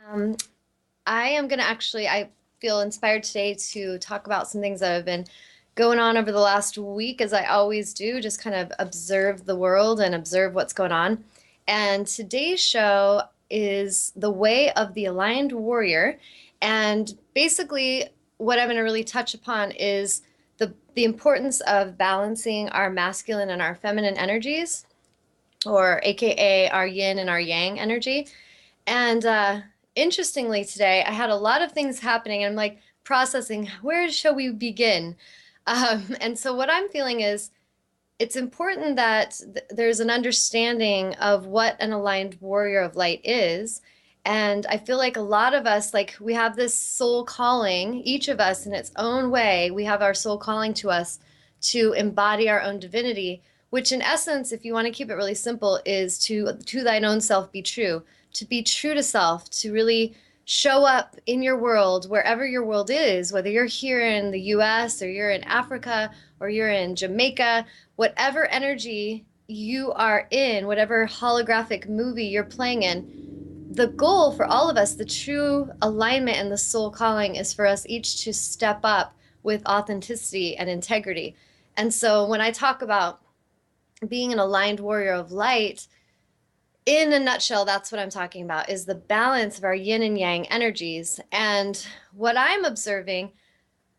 Um, I am going to I feel inspired today to talk about some things that have been going on over the last week, as I always do, just kind of observe the world and observe what's going on. And today's show is The Way of the Aligned Warrior. And basically, what I'm going to really touch upon is the importance of balancing our masculine and our feminine energies, or AKA our yin and our yang energy. And interestingly, today I had a lot of things happening. And I'm like processing, where shall we begin? And so, what I'm feeling is it's important that there's an understanding of what an aligned warrior of light is. And I feel like a lot of us, like we have this soul calling, each of us in its own way, we have our soul calling to us to embody our own divinity, which in essence, if you want to keep it really simple, is to thine own self be true, to be true to self, to really show up in your world, wherever your world is, whether you're here in the US or you're in Africa or you're in Jamaica, whatever energy you are in, whatever holographic movie you're playing in, the goal for all of us, the true alignment and the soul calling is for us each to step up with authenticity and integrity. And so when I talk about being an aligned warrior of light, in a nutshell, that's what I'm talking about, is the balance of our yin and yang energies. And what I'm observing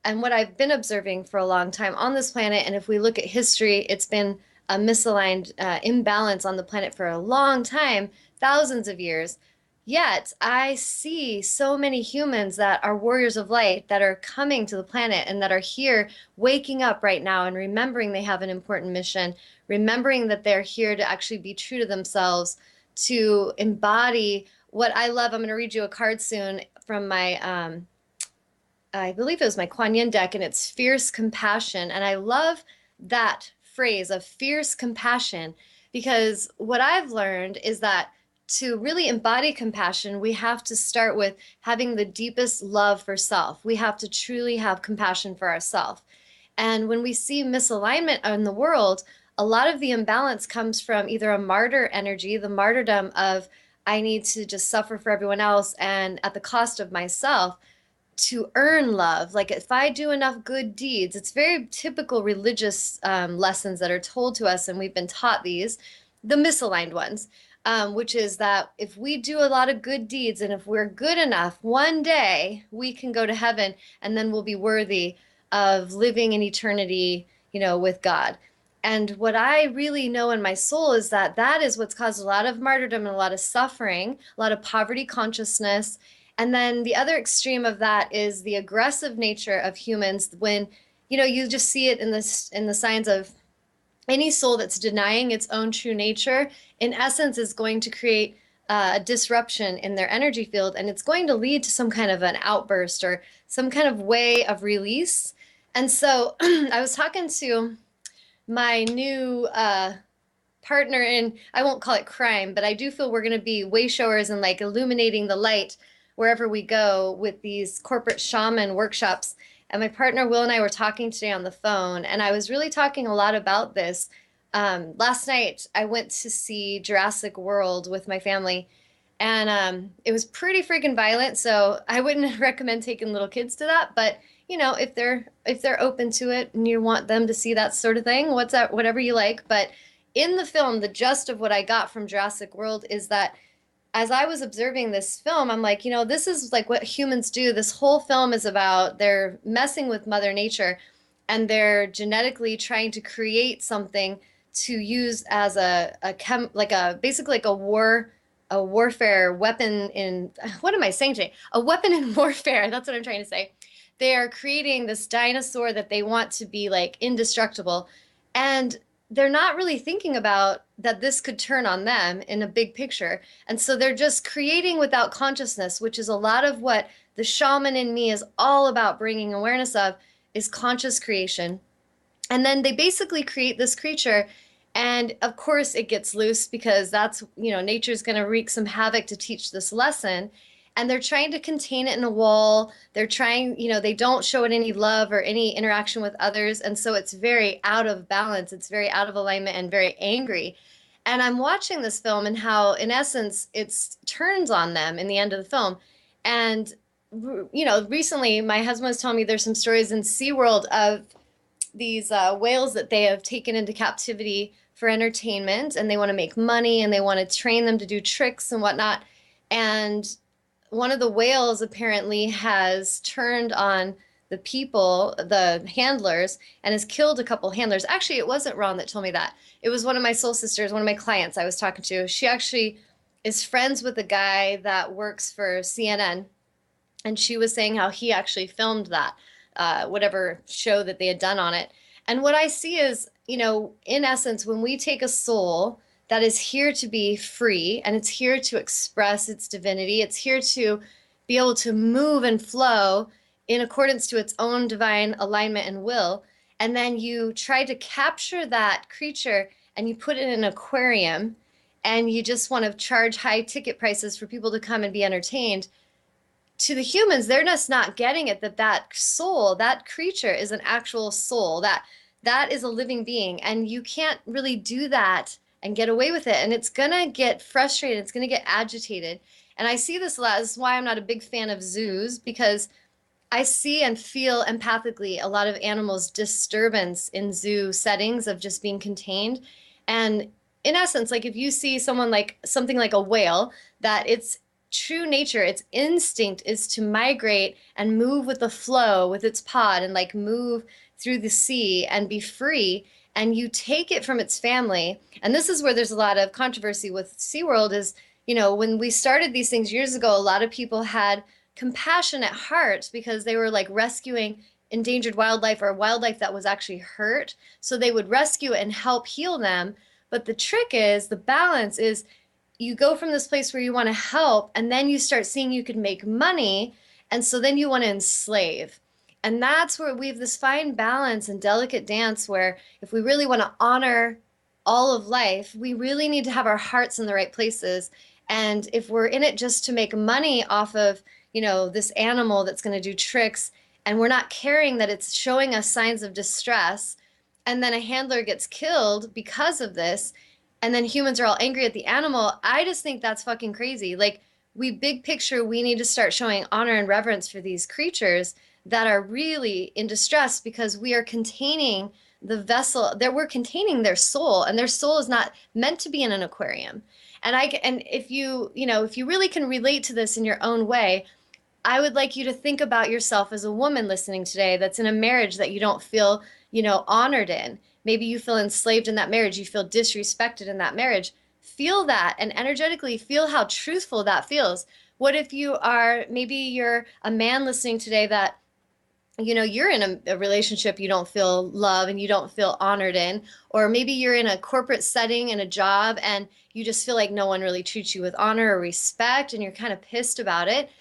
and what I've been observing for a long time on this planet, and if we look at history, it's been a misaligned imbalance on the planet for a long time, thousands of years. Yet I see so many humans that are warriors of light that are coming to the planet and that are here waking up right now and remembering they have an important mission, remembering that they're here to actually be true to themselves, to embody what I love. I'm going to read you a card soon from my I believe it was my Kuan Yin deck, and it's fierce compassion. And I love that phrase of fierce compassion because what I've learned is that to really embody compassion, we have to start with having the deepest love for self. We have to truly have compassion for ourselves. And when we see misalignment in the world, a lot of the imbalance comes from either a martyr energy, the martyrdom of I need to just suffer for everyone else and at the cost of myself to earn love. Like if I do enough good deeds, it's very typical religious lessons that are told to us, and we've been taught these, the misaligned ones, which is that if we do a lot of good deeds and if we're good enough, one day we can go to heaven and then we'll be worthy of living in eternity, with God. And what I really know in my soul is that that is what's caused a lot of martyrdom and a lot of suffering, a lot of poverty consciousness. And then the other extreme of that is the aggressive nature of humans when, you just see it in the signs of any soul that's denying its own true nature, in essence, is going to create a disruption in their energy field, and it's going to lead to some kind of an outburst or some kind of way of release. And so I was talking to my new partner in, I won't call it crime, but I do feel we're going to be way showers and like illuminating the light wherever we go with these corporate shaman workshops. And my partner Will and I were talking today on the phone, and I was really talking a lot about this. Last night, I went to see Jurassic World with my family, and it was pretty freaking violent. So I wouldn't recommend taking little kids to that. But if they're open to it and you want them to see that sort of thing, what's that? Whatever you like. But in the film, the gist of what I got from Jurassic World is that as I was observing this film, I'm like, this is like what humans do. This whole film is about they're messing with Mother Nature and they're genetically trying to create something to use as basically like a warfare weapon in what am I saying today? A weapon in warfare. That's what I'm trying to say. They are creating this dinosaur that they want to be like indestructible. And they're not really thinking about that this could turn on them in a big picture. And so they're just creating without consciousness, which is a lot of what the shaman in me is all about bringing awareness of, is conscious creation. And then they basically create this creature. And of course it gets loose because that's, nature's going to wreak some havoc to teach this lesson. And they're trying to contain it in a wall. They're trying, they don't show it any love or any interaction with others. And so it's very out of balance. It's very out of alignment and very angry. And I'm watching this film and how, in essence, it's turns on them in the end of the film. And, recently my husband was telling me there's some stories in SeaWorld of these whales that they have taken into captivity for entertainment, and they want to make money and they want to train them to do tricks and whatnot. And one of the whales apparently has turned on the people, the handlers, and has killed a couple handlers. Actually, it wasn't Ron that told me that. It was one of my soul sisters, one of my clients I was talking to. She actually is friends with a guy that works for CNN, and she was saying how he actually filmed that, whatever show that they had done on it. And what I see is, in essence, when we take a soul that is here to be free and it's here to express its divinity, it's here to be able to move and flow in accordance to its own divine alignment and will, and then you try to capture that creature and you put it in an aquarium and you just want to charge high ticket prices for people to come and be entertained. To the humans, they're just not getting it, that that soul, that creature is an actual soul, that is a living being, and you can't really do that and get away with it, and it's gonna get frustrated, it's gonna get agitated. And I see this a lot. This is why I'm not a big fan of zoos, because I see and feel empathically a lot of animals' disturbance in zoo settings of just being contained. And in essence, like if you see someone like something like a whale, that its true nature, its instinct is to migrate and move with the flow with its pod and like move through the sea and be free. And you take it from its family. And this is where there's a lot of controversy with SeaWorld is, when we started these things years ago, a lot of people had compassionate hearts because they were like rescuing endangered wildlife or wildlife that was actually hurt. So they would rescue and help heal them. But the trick is, the balance is, you go from this place where you want to help, and then you start seeing you can make money. And so then you want to enslave. And that's where we have this fine balance and delicate dance where if we really want to honor all of life, we really need to have our hearts in the right places. And if we're in it just to make money off of, this animal that's going to do tricks, and we're not caring that it's showing us signs of distress, and then a handler gets killed because of this, and then humans are all angry at the animal, I just think that's fucking crazy. Like, we big picture, we need to start showing honor and reverence for these creatures that are really in distress because we are containing the vessel that we're containing their soul, and their soul is not meant to be in an aquarium. And if if you really can relate to this in your own way, I would like you to think about yourself as a woman listening today that's in a marriage that you don't feel, honored in. Maybe you feel enslaved in that marriage, you feel disrespected in that marriage. Feel that and energetically feel how truthful that feels. What if maybe you're a man listening today that you're in a relationship you don't feel love and you don't feel honored in, or maybe you're in a corporate setting in a job and you just feel like no one really treats you with honor or respect and you're kind of pissed about it.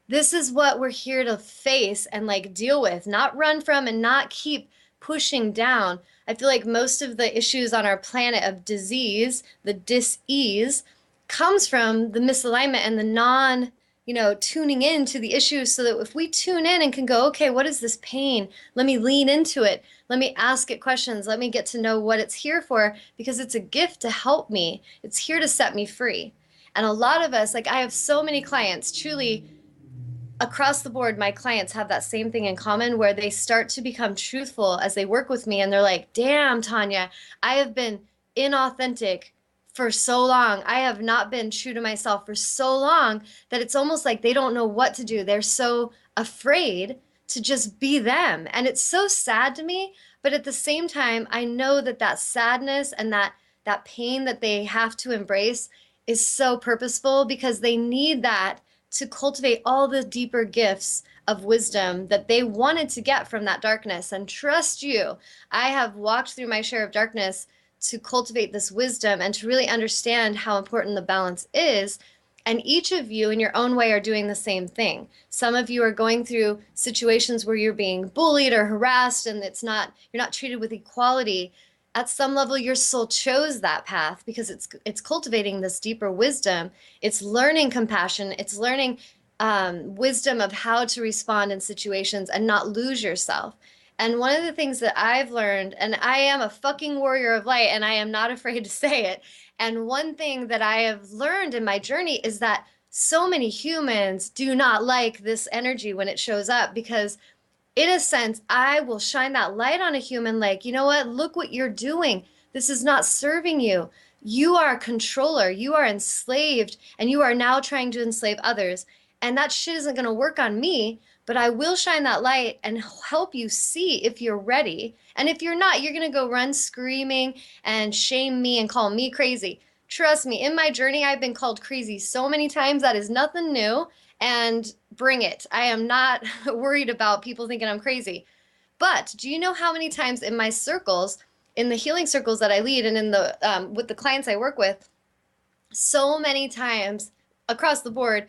This is what we're here to face and like deal with, not run from and not keep pushing down. I feel like most of the issues on our planet of disease, the dis-ease, comes from the misalignment and the tuning in to the issues, so that if we tune in and can go, okay, what is this pain? Let me lean into it. Let me ask it questions. Let me get to know what it's here for, because it's a gift to help me. It's here to set me free. And a lot of us, like I have so many clients, truly across the board, my clients have that same thing in common where they start to become truthful as they work with me. And they're like, damn, Tawnya, I have been inauthentic for so long. I have not been true to myself for so long that it's almost like they don't know what to do. They're so afraid to just be them. And it's so sad to me. But at the same time, I know that that sadness and that pain that they have to embrace is so purposeful, because they need that to cultivate all the deeper gifts of wisdom that they wanted to get from that darkness. And trust you, I have walked through my share of darkness to cultivate this wisdom and to really understand how important the balance is. And each of you in your own way are doing the same thing. Some of you are going through situations where you're being bullied or harassed and you're not treated with equality. At some level, your soul chose that path because it's cultivating this deeper wisdom. It's learning compassion. It's learning wisdom of how to respond in situations and not lose yourself. And one of the things that I've learned, and I am a fucking warrior of light, and I am not afraid to say it. And one thing that I have learned in my journey is that so many humans do not like this energy when it shows up because in a sense, I will shine that light on a human like, you know what? Look what you're doing. This is not serving you. You are a controller. You are enslaved, and you are now trying to enslave others. And that shit isn't going to work on me, but I will shine that light and help you see if you're ready. And if you're not, you're going to go run screaming and shame me and call me crazy. Trust me, in my journey, I've been called crazy so many times. That is nothing new, and bring it. I am not worried about people thinking I'm crazy. But do you know how many times in my circles, in the healing circles that I lead, and in the with the clients I work with, so many times across the board,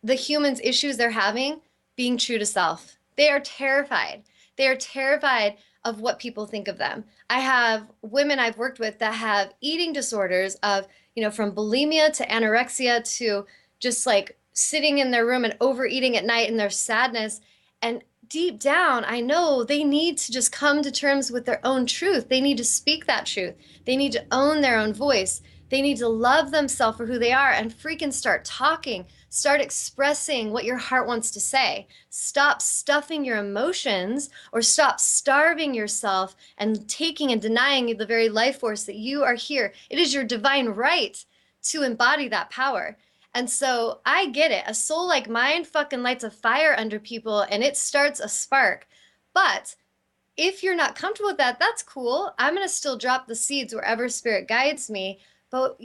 the humans' issues they're having being true to self. They are terrified. They are terrified of what people think of them. I have women I've worked with that have eating disorders of, from bulimia to anorexia to just like sitting in their room and overeating at night and their sadness. And deep down, I know they need to just come to terms with their own truth. They need to speak that truth. They need to own their own voice. They need to love themselves for who they are and freaking start talking. Start expressing what your heart wants to say. Stop stuffing your emotions or stop starving yourself and taking and denying the very life force that you are here. It is your divine right to embody that power. And so I get it. A soul like mine fucking lights a fire under people and it starts a spark. But if you're not comfortable with that, that's cool. I'm going to still drop the seeds wherever spirit guides me. But,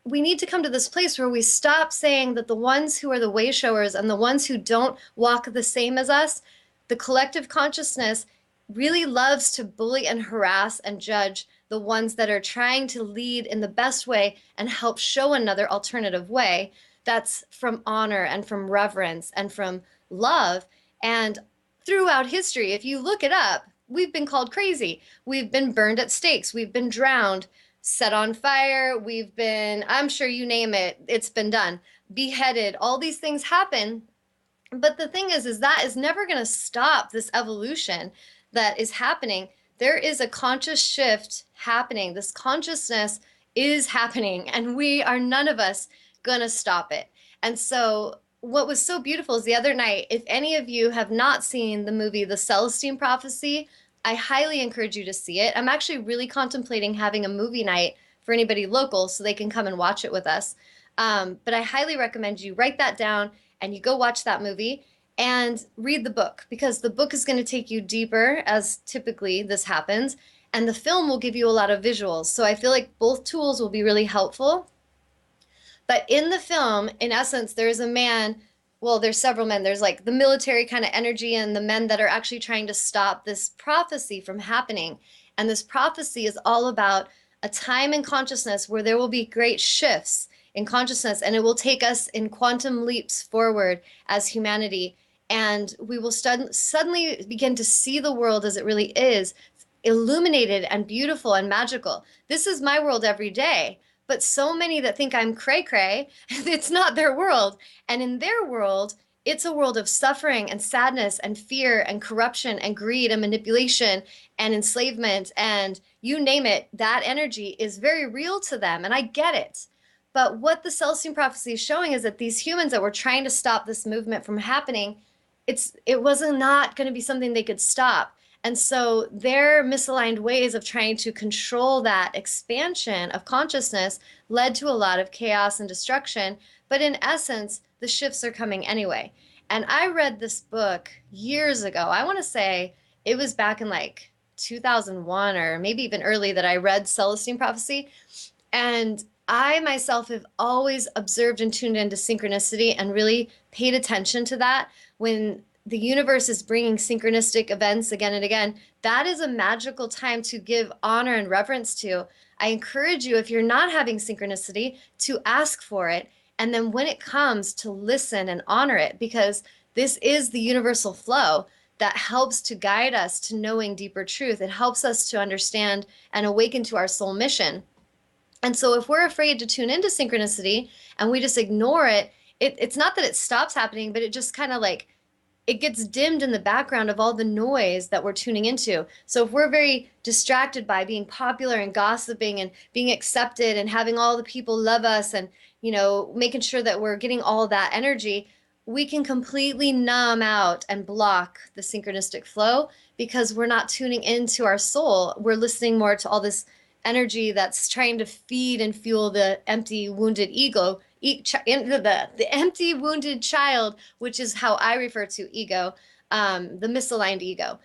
we need to come to this place where we stop saying that the ones who are the way showers and the ones who don't walk the same as us, the collective consciousness really loves to bully and harass and judge the ones that are trying to lead in the best way and help show another alternative way that's from honor and from reverence and from love. And throughout history, if you look it up, we've been called crazy. We've been burned at stakes. We've been drowned, set on fire. We've been, I'm sure you name it, it's been done. Beheaded. All these things happen. But the thing is that is never going to stop this evolution that is happening. There is a conscious shift happening. This consciousness is happening, and we are none of us going to stop it. And so what was so beautiful is the other night, if any of you have not seen the movie The Celestine Prophecy, I highly encourage you to see it. I'm actually really contemplating having a movie night for anybody local so they can come and watch it with us. But I highly recommend you write that down and you go watch that movie and read the book, because the book is going to take you deeper, as typically this happens, and the film will give you a lot of visuals. So I feel like both tools will be really helpful. But in the film, in essence, there's a man, well, there's several men. There's like the military kind of energy and the men that are actually trying to stop this prophecy from happening. And this prophecy is all about a time in consciousness where there will be great shifts in consciousness, and it will take us in quantum leaps forward as humanity. And we will suddenly begin to see the world as it really is, illuminated and beautiful and magical. This is my world every day. But so many that think I'm cray cray, it's not their world. And in their world, it's a world of suffering and sadness and fear and corruption and greed and manipulation and enslavement and you name it. That energy is very real to them. And I get it. But what the Celestine Prophecy is showing is that these humans that were trying to stop this movement from happening, it wasn't not going to be something they could stop. And so their misaligned ways of trying to control that expansion of consciousness led to a lot of chaos and destruction. But in essence, the shifts are coming anyway. And I read this book years ago. I want to say it was back in like 2001 or maybe even early that I read Celestine Prophecy. And I myself have always observed and tuned into synchronicity and really paid attention to that. When the universe is bringing synchronistic events again and again, that is a magical time to give honor and reverence to. I encourage you, if you're not having synchronicity, to ask for it. And then when it comes, to listen and honor it, because this is the universal flow that helps to guide us to knowing deeper truth. It helps us to understand and awaken to our soul mission. And so if we're afraid to tune into synchronicity and we just ignore it, it's not that it stops happening, but it just kind of like it gets dimmed in the background of all the noise that we're tuning into. So if we're very distracted by being popular and gossiping and being accepted and having all the people love us and, making sure that we're getting all that energy, we can completely numb out and block the synchronistic flow because we're not tuning into our soul. We're listening more to all this energy that's trying to feed and fuel the empty, wounded ego, the empty, wounded child, which is how I refer to ego, the misaligned ego.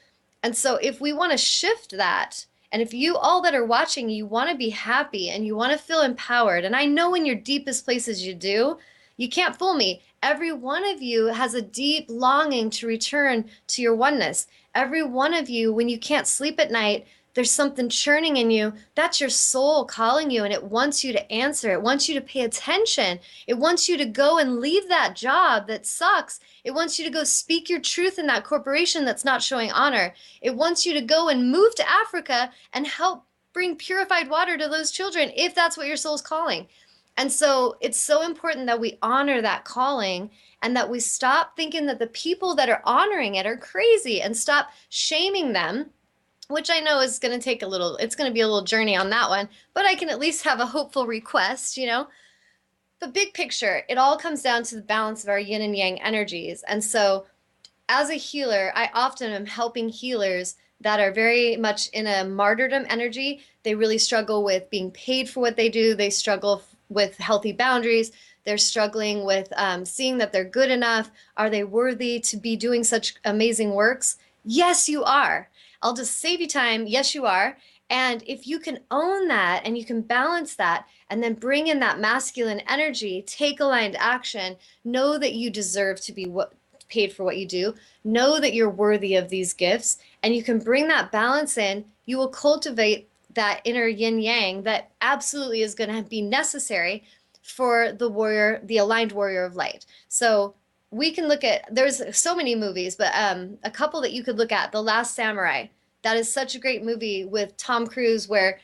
And so, if we want to shift that, and if you all that are watching, you want to be happy and you want to feel empowered, and I know in your deepest places you do, you can't fool me. Every one of you has a deep longing to return to your oneness. Every one of you, when you can't sleep at night, there's something churning in you. That's your soul calling you, and it wants you to answer. It wants you to pay attention. It wants you to go and leave that job that sucks. It wants you to go speak your truth in that corporation that's not showing honor. It wants you to go and move to Africa and help bring purified water to those children if that's what your soul's calling. And so it's so important that we honor that calling and that we stop thinking that the people that are honoring it are crazy and stop shaming them, which I know is going to take it's going to be a little journey on that one, but I can at least have a hopeful request. The big picture, it all comes down to the balance of our yin and yang energies. And so as a healer, I often am helping healers that are very much in a martyrdom energy. They really struggle with being paid for what they do. They struggle with healthy boundaries. They're struggling with seeing that they're good enough. Are they worthy to be doing such amazing works? Yes, you are. I'll just save you time. Yes, you are. And if you can own that and you can balance that and then bring in that masculine energy, take aligned action, know that you deserve to be paid for what you do, know that you're worthy of these gifts, and you can bring that balance in, you will cultivate that inner yin yang that absolutely is going to be necessary for the warrior, the aligned warrior of light. So we can look at, there's so many movies, but a couple that you could look at. The Last Samurai. That is such a great movie with Tom Cruise where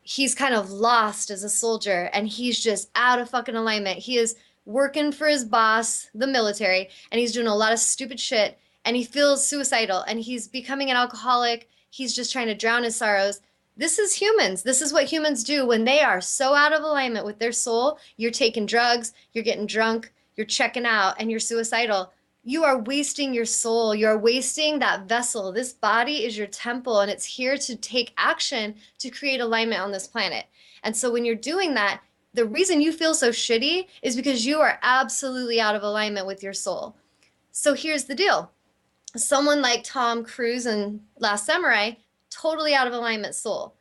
he's kind of lost as a soldier and he's just out of fucking alignment. He is working for his boss, the military, and he's doing a lot of stupid shit and he feels suicidal and he's becoming an alcoholic. He's just trying to drown his sorrows. This is humans. This is what humans do when they are so out of alignment with their soul. You're taking drugs, you're getting drunk, you're checking out, and you're suicidal. You are wasting your soul. You're wasting that vessel. This body is your temple, and it's here to take action to create alignment on this planet. And so when you're doing that, the reason you feel so shitty is because you are absolutely out of alignment with your soul. So here's the deal. Someone like Tom Cruise in Last Samurai, totally out of alignment soul.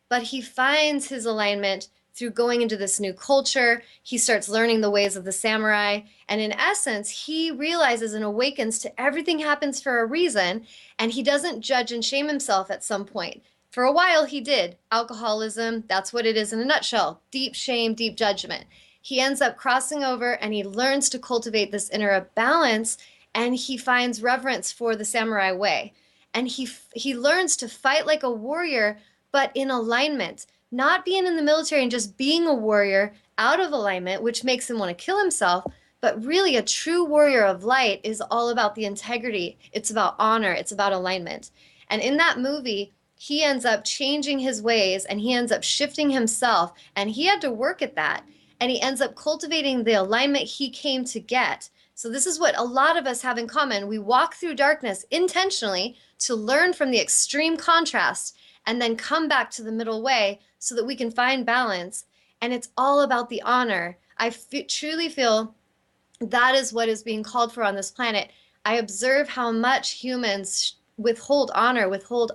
But he finds his alignment through going into this new culture. He starts learning the ways of the samurai. And in essence, he realizes and awakens to everything happens for a reason. And he doesn't judge and shame himself at some point. For a while, he did. Alcoholism, that's what it is in a nutshell. Deep shame, deep judgment. He ends up crossing over and he learns to cultivate this inner balance. And he finds reverence for the samurai way. And he learns to fight like a warrior, but in alignment. Not being in the military and just being a warrior out of alignment, which makes him want to kill himself, but really a true warrior of light is all about the integrity. It's about honor. It's about alignment. And in that movie, he ends up changing his ways and he ends up shifting himself, and he had to work at that. And he ends up cultivating the alignment he came to get. So this is what a lot of us have in common. We walk through darkness intentionally to learn from the extreme contrast and then come back to the middle way so that we can find balance. And it's all about the honor. I truly feel that is what is being called for on this planet. I observe how much humans withhold honor, withhold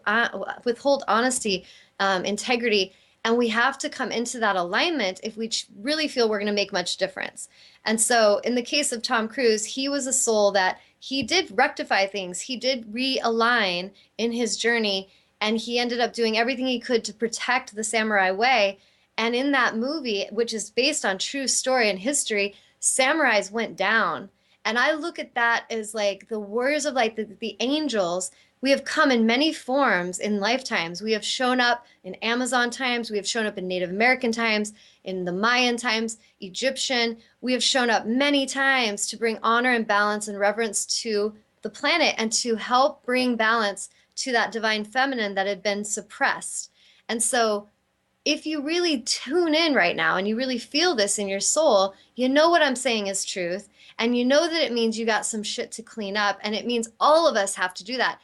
honesty, integrity, and we have to come into that alignment if we really feel we're going to make much difference. And so in the case of Tom Cruise, he was a soul that he did rectify things. He did realign in his journey, and he ended up doing everything he could to protect the samurai way. And in that movie, which is based on true story and history, samurais went down. And I look at that as like the warriors of light, the angels. We have come in many forms in lifetimes. We have shown up in Amazon times. We have shown up in Native American times, in the Mayan times, Egyptian. We have shown up many times to bring honor and balance and reverence to the planet and to help bring balance to that divine feminine that had been suppressed. And so if you really tune in right now and you really feel this in your soul, you know what I'm saying is truth. And you know that it means you got some shit to clean up. And it means all of us have to do that.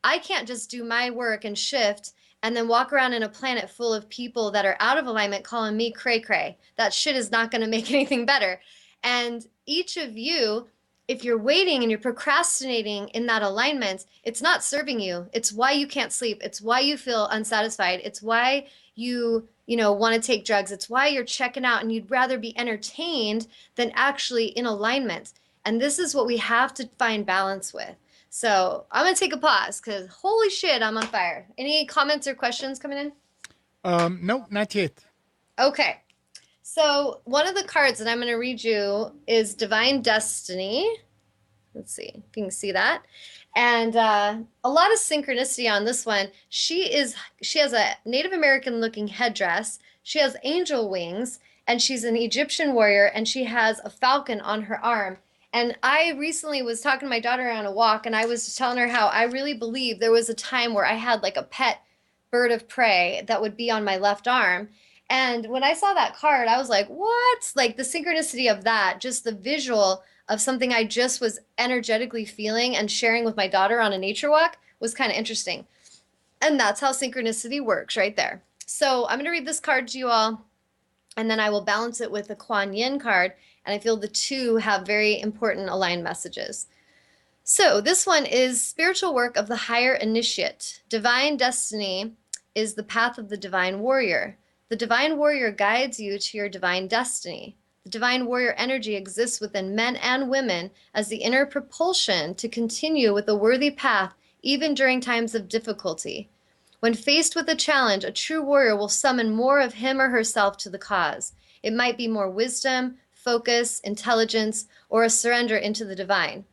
I can't just do my work and shift and then walk around in a planet full of people that are out of alignment calling me cray cray. That shit is not going to make anything better. And each of you, if you're waiting and you're procrastinating in that alignment, it's not serving you. It's why you can't sleep. It's why you feel unsatisfied. It's why you want to take drugs. It's why you're checking out and you'd rather be entertained than actually in alignment. And this is what we have to find balance with. So I'm going to take a pause because holy shit, I'm on fire. Any comments or questions coming in? No, not yet. Okay. So one of the cards that I'm going to read you is Divine Destiny. Let's see if you can see that. And a lot of synchronicity on this one. She has a Native American looking headdress. She has angel wings, and she's an Egyptian warrior, and she has a falcon on her arm. And I recently was talking to my daughter on a walk, and I was telling her how I really believe there was a time where I had like a pet bird of prey that would be on my left arm. And when I saw that card, I was like, what? Like the synchronicity of that, just the visual of something I just was energetically feeling and sharing with my daughter on a nature walk was kind of interesting. And that's how synchronicity works right there. So I'm going to read this card to you all, and then I will balance it with the Kuan Yin card. And I feel the two have very important aligned messages. So this one is spiritual work of the higher initiate. Divine destiny is the path of the divine warrior. The divine warrior guides you to your divine destiny. The divine warrior energy exists within men and women as the inner propulsion to continue with a worthy path even during times of difficulty. When faced with a challenge, a true warrior will summon more of him or herself to the cause. It might be more wisdom, focus, intelligence, or a surrender into the divine.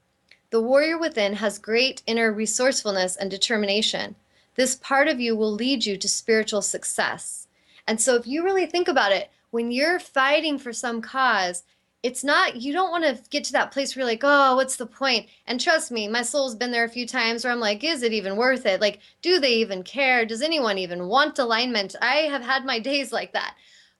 The warrior within has great inner resourcefulness and determination. This part of you will lead you to spiritual success. And so if you really think about it, when you're fighting for some cause, it's not, you don't want to get to that place where you're like, oh, what's the point? And trust me, my soul's been there a few times where I'm like, is it even worth it? Like, do they even care? Does anyone even want alignment? I have had my days like that.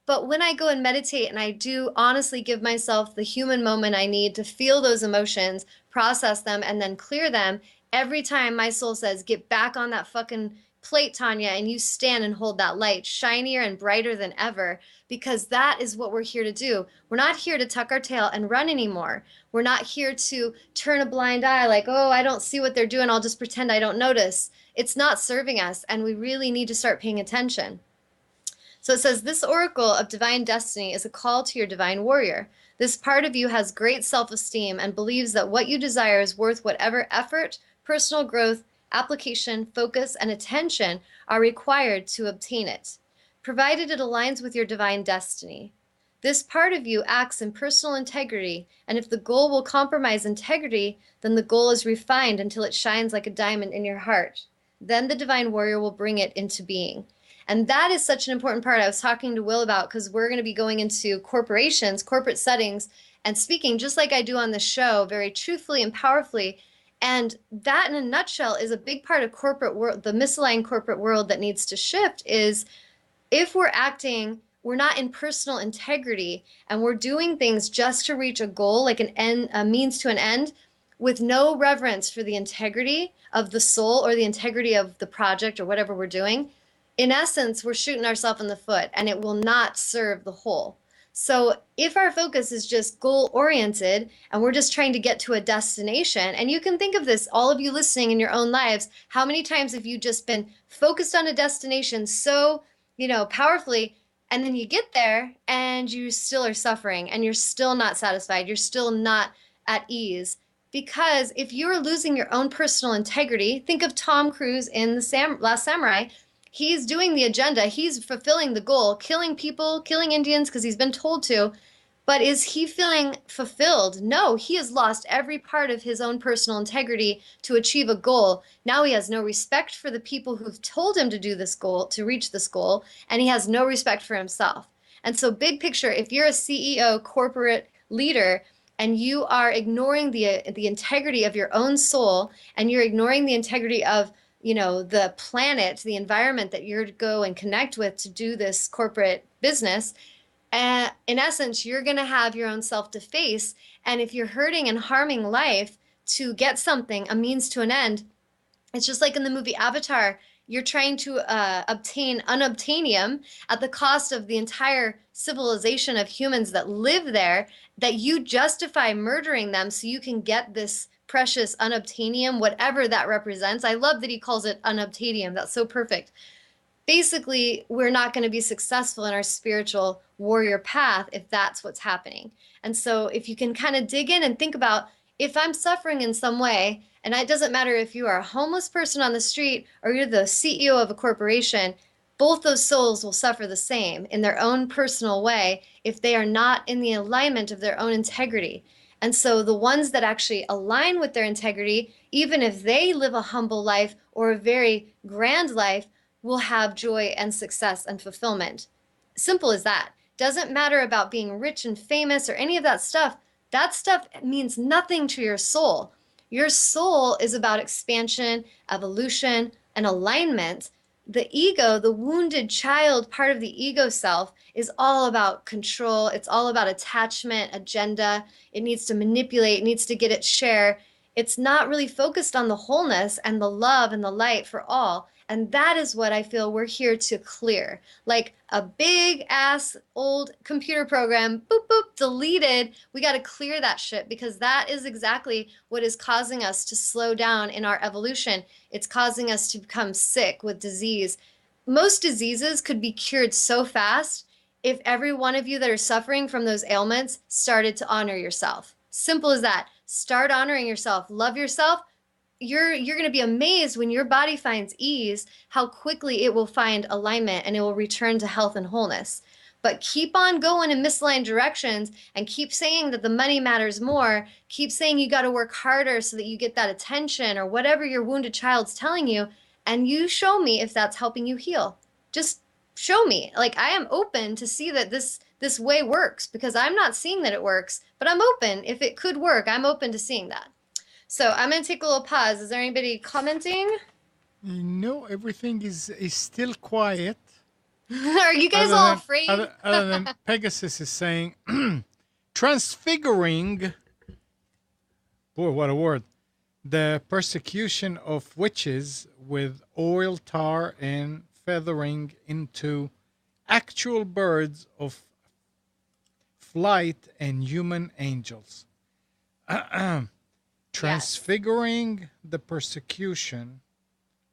But when I go and meditate and I do honestly give myself the human moment I need to feel those emotions, process them, and then clear them, every time my soul says, get back on that fucking plate, Tawnya, and you stand and hold that light shinier and brighter than ever, because that is what we're here to do. We're not here to tuck our tail and run anymore. We're not here to turn a blind eye like, oh, I don't see what they're doing. I'll just pretend I don't notice. It's not serving us, and we really need to start paying attention. So it says, this oracle of divine destiny is a call to your divine warrior. This part of you has great self-esteem and believes that what you desire is worth whatever effort, personal growth, application, focus, and attention are required to obtain it, provided it aligns with your divine destiny. This part of you acts in personal integrity, and if the goal will compromise integrity, then the goal is refined until it shines like a diamond in your heart. Then the divine warrior will bring it into being. And that is such an important part I was talking to Will about, because we're going to be going into corporations, corporate settings, and speaking just like I do on the show, very truthfully and powerfully. And that in a nutshell is a big part of corporate world, the misaligned corporate world that needs to shift is if we're acting, we're not in personal integrity and we're doing things just to reach a goal, like an end, a means to an end, with no reverence for the integrity of the soul or the integrity of the project or whatever we're doing. In essence, we're shooting ourselves in the foot and it will not serve the whole. So if our focus is just goal oriented and we're just trying to get to a destination, and you can think of this, all of you listening in your own lives, how many times have you just been focused on a destination so, powerfully, and then you get there and you still are suffering and you're still not satisfied, you're still not at ease. Because if you're losing your own personal integrity, think of Tom Cruise in the Last Samurai. He's doing the agenda. He's fulfilling the goal, killing people, killing Indians because he's been told to. But is he feeling fulfilled? No, he has lost every part of his own personal integrity to achieve a goal. Now he has no respect for the people who've told him to do this goal, to reach this goal, and he has no respect for himself. And so big picture, if you're a CEO, corporate leader, and you are ignoring the integrity of your own soul, and you're ignoring the integrity of, the planet, the environment that you're to go and connect with to do this corporate business, in essence, you're going to have your own self to face. And if you're hurting and harming life to get something, a means to an end, it's just like in the movie Avatar. You're trying to obtain unobtainium at the cost of the entire civilization of humans that live there, that you justify murdering them so you can get this precious unobtainium, whatever that represents. I love that he calls it unobtainium. That's so perfect. Basically, we're not going to be successful in our spiritual warrior path if that's what's happening. And so, if you can kind of dig in and think about, if I'm suffering in some way, and it doesn't matter if you are a homeless person on the street or you're the CEO of a corporation, both those souls will suffer the same in their own personal way if they are not in the alignment of their own integrity. And so, the ones that actually align with their integrity, even if they live a humble life or a very grand life, will have joy and success and fulfillment. Simple as that. Doesn't matter about being rich and famous or any of that stuff. That stuff means nothing to your soul. Your soul is about expansion, evolution, and alignment. The ego, the wounded child part of the ego self, is all about control. It's all about attachment, agenda. It needs to manipulate, it needs to get its share. It's not really focused on the wholeness and the love and the light for all. And that is what I feel we're here to clear. Like a big ass old computer program, boop, boop, deleted. We got to clear that shit, because that is exactly what is causing us to slow down in our evolution. It's causing us to become sick with disease. Most diseases could be cured so fast if every one of you that are suffering from those ailments started to honor yourself. Simple as that. Start honoring yourself. Love yourself. You're going to be amazed when your body finds ease, how quickly it will find alignment and it will return to health and wholeness. But keep on going in misaligned directions and keep saying that the money matters more. Keep saying you got to work harder so that you get that attention or whatever your wounded child's telling you. And you show me if that's helping you heal. Just show me. Like, I am open to see that this way works, because I'm not seeing that it works, but I'm open. If it could work, I'm open to seeing that. So I'm going to take a little pause. Is there anybody commenting? No, everything is still quiet. Are you guys Other all than afraid? other than Pegasus is saying, transfiguring. Boy, what a word! The persecution of witches with oil, tar, and feathering into actual birds of flight and human angels. Yes. Transfiguring the persecution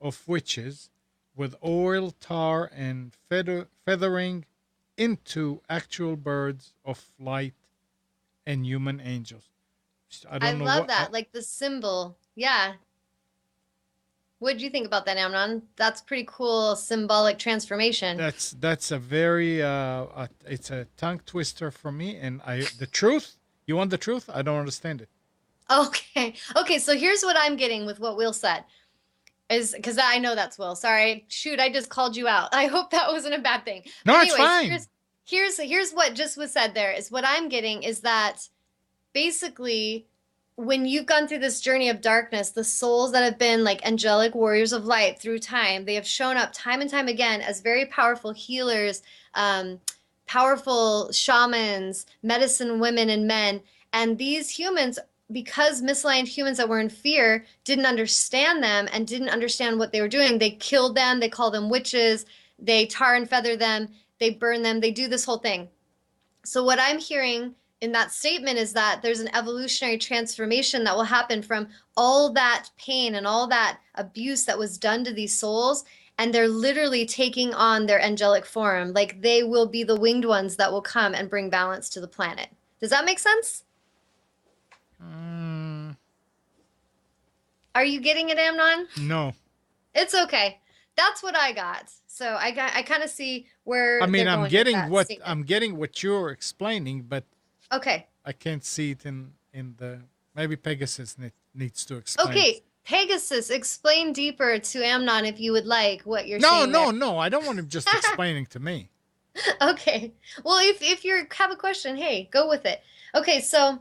of witches with oil, tar, and feathering into actual birds of light and human angels. I I don't know love what. that. Like the symbol. Yeah. What did you think about that, Amnon? That's pretty cool symbolic transformation. That's a very it's a tongue twister for me. And the truth. You want the truth? I don't understand it. Okay. Okay, so here's what I'm getting with what Will said. Is because I know that's Will. Sorry. Shoot, I just called you out. I hope that wasn't a bad thing. But No, it's anyways, fine. here's what just was said there, is what I'm getting is that basically when you've gone through this journey of darkness, the souls that have been like angelic warriors of light through time, they have shown up time and time again as very powerful healers, um, powerful shamans, medicine women and men. And these humans, because misaligned humans that were in fear didn't understand them and didn't understand what they were doing, they killed them, they call them witches, they tar and feather them, they burn them, they do this whole thing. So what I'm hearing in that statement is that there's an evolutionary transformation that will happen from all that pain and all that abuse that was done to these souls, and they're literally taking on their angelic form. Like they will be the winged ones that will come and bring balance to the planet. Does that make sense? Mm, Are you getting it, Amnon? no. It's okay. That's what I got. So I kind of see I where mean, they're going with that statement. I'm getting what you're explaining, but Okay. I can't see it in the. Maybe Pegasus needs to explain it. Okay, Pegasus, explain deeper to Amnon if you would like what you're No, saying there. no, no. I don't want him just explaining to me. Okay. Well, if you have a question, hey, go with it. Okay, so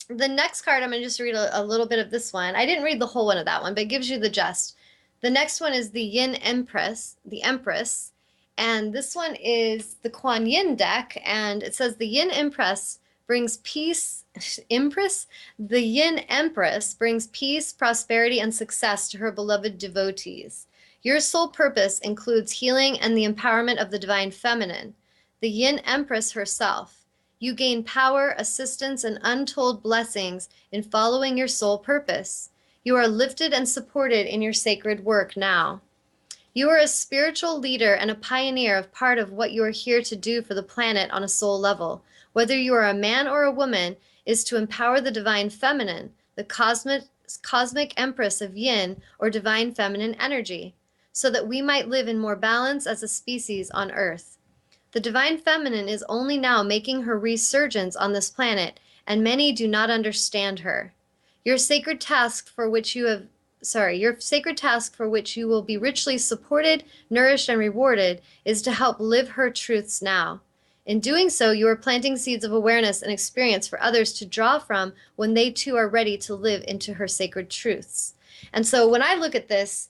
The next card, I'm going to just read a little bit of this one. I didn't read the whole one of that one, but it gives you the gist. The next one is the Yin Empress, and this one is the Kuan Yin deck, and it says the Yin Empress brings peace. Empress? The Yin Empress brings peace, prosperity, and success to her beloved devotees. Your sole purpose includes healing and the empowerment of the divine feminine, the Yin Empress herself. You gain power, assistance, and untold blessings in following your soul purpose. You are lifted and supported in your sacred work now. You are a spiritual leader and a pioneer of part of what you are here to do for the planet on a soul level. Whether you are a man or a woman, is to empower the divine feminine, the cosmic empress of yin or divine feminine energy, so that we might live in more balance as a species on Earth. The divine feminine is only now making her resurgence on this planet, and many do not understand her. Your sacred task for which you have your sacred task for which you will be richly supported, nourished, and rewarded is to help live her truths now. In doing so, you are planting seeds of awareness and experience for others to draw from when they too are ready to live into her sacred truths. And so when I look at this,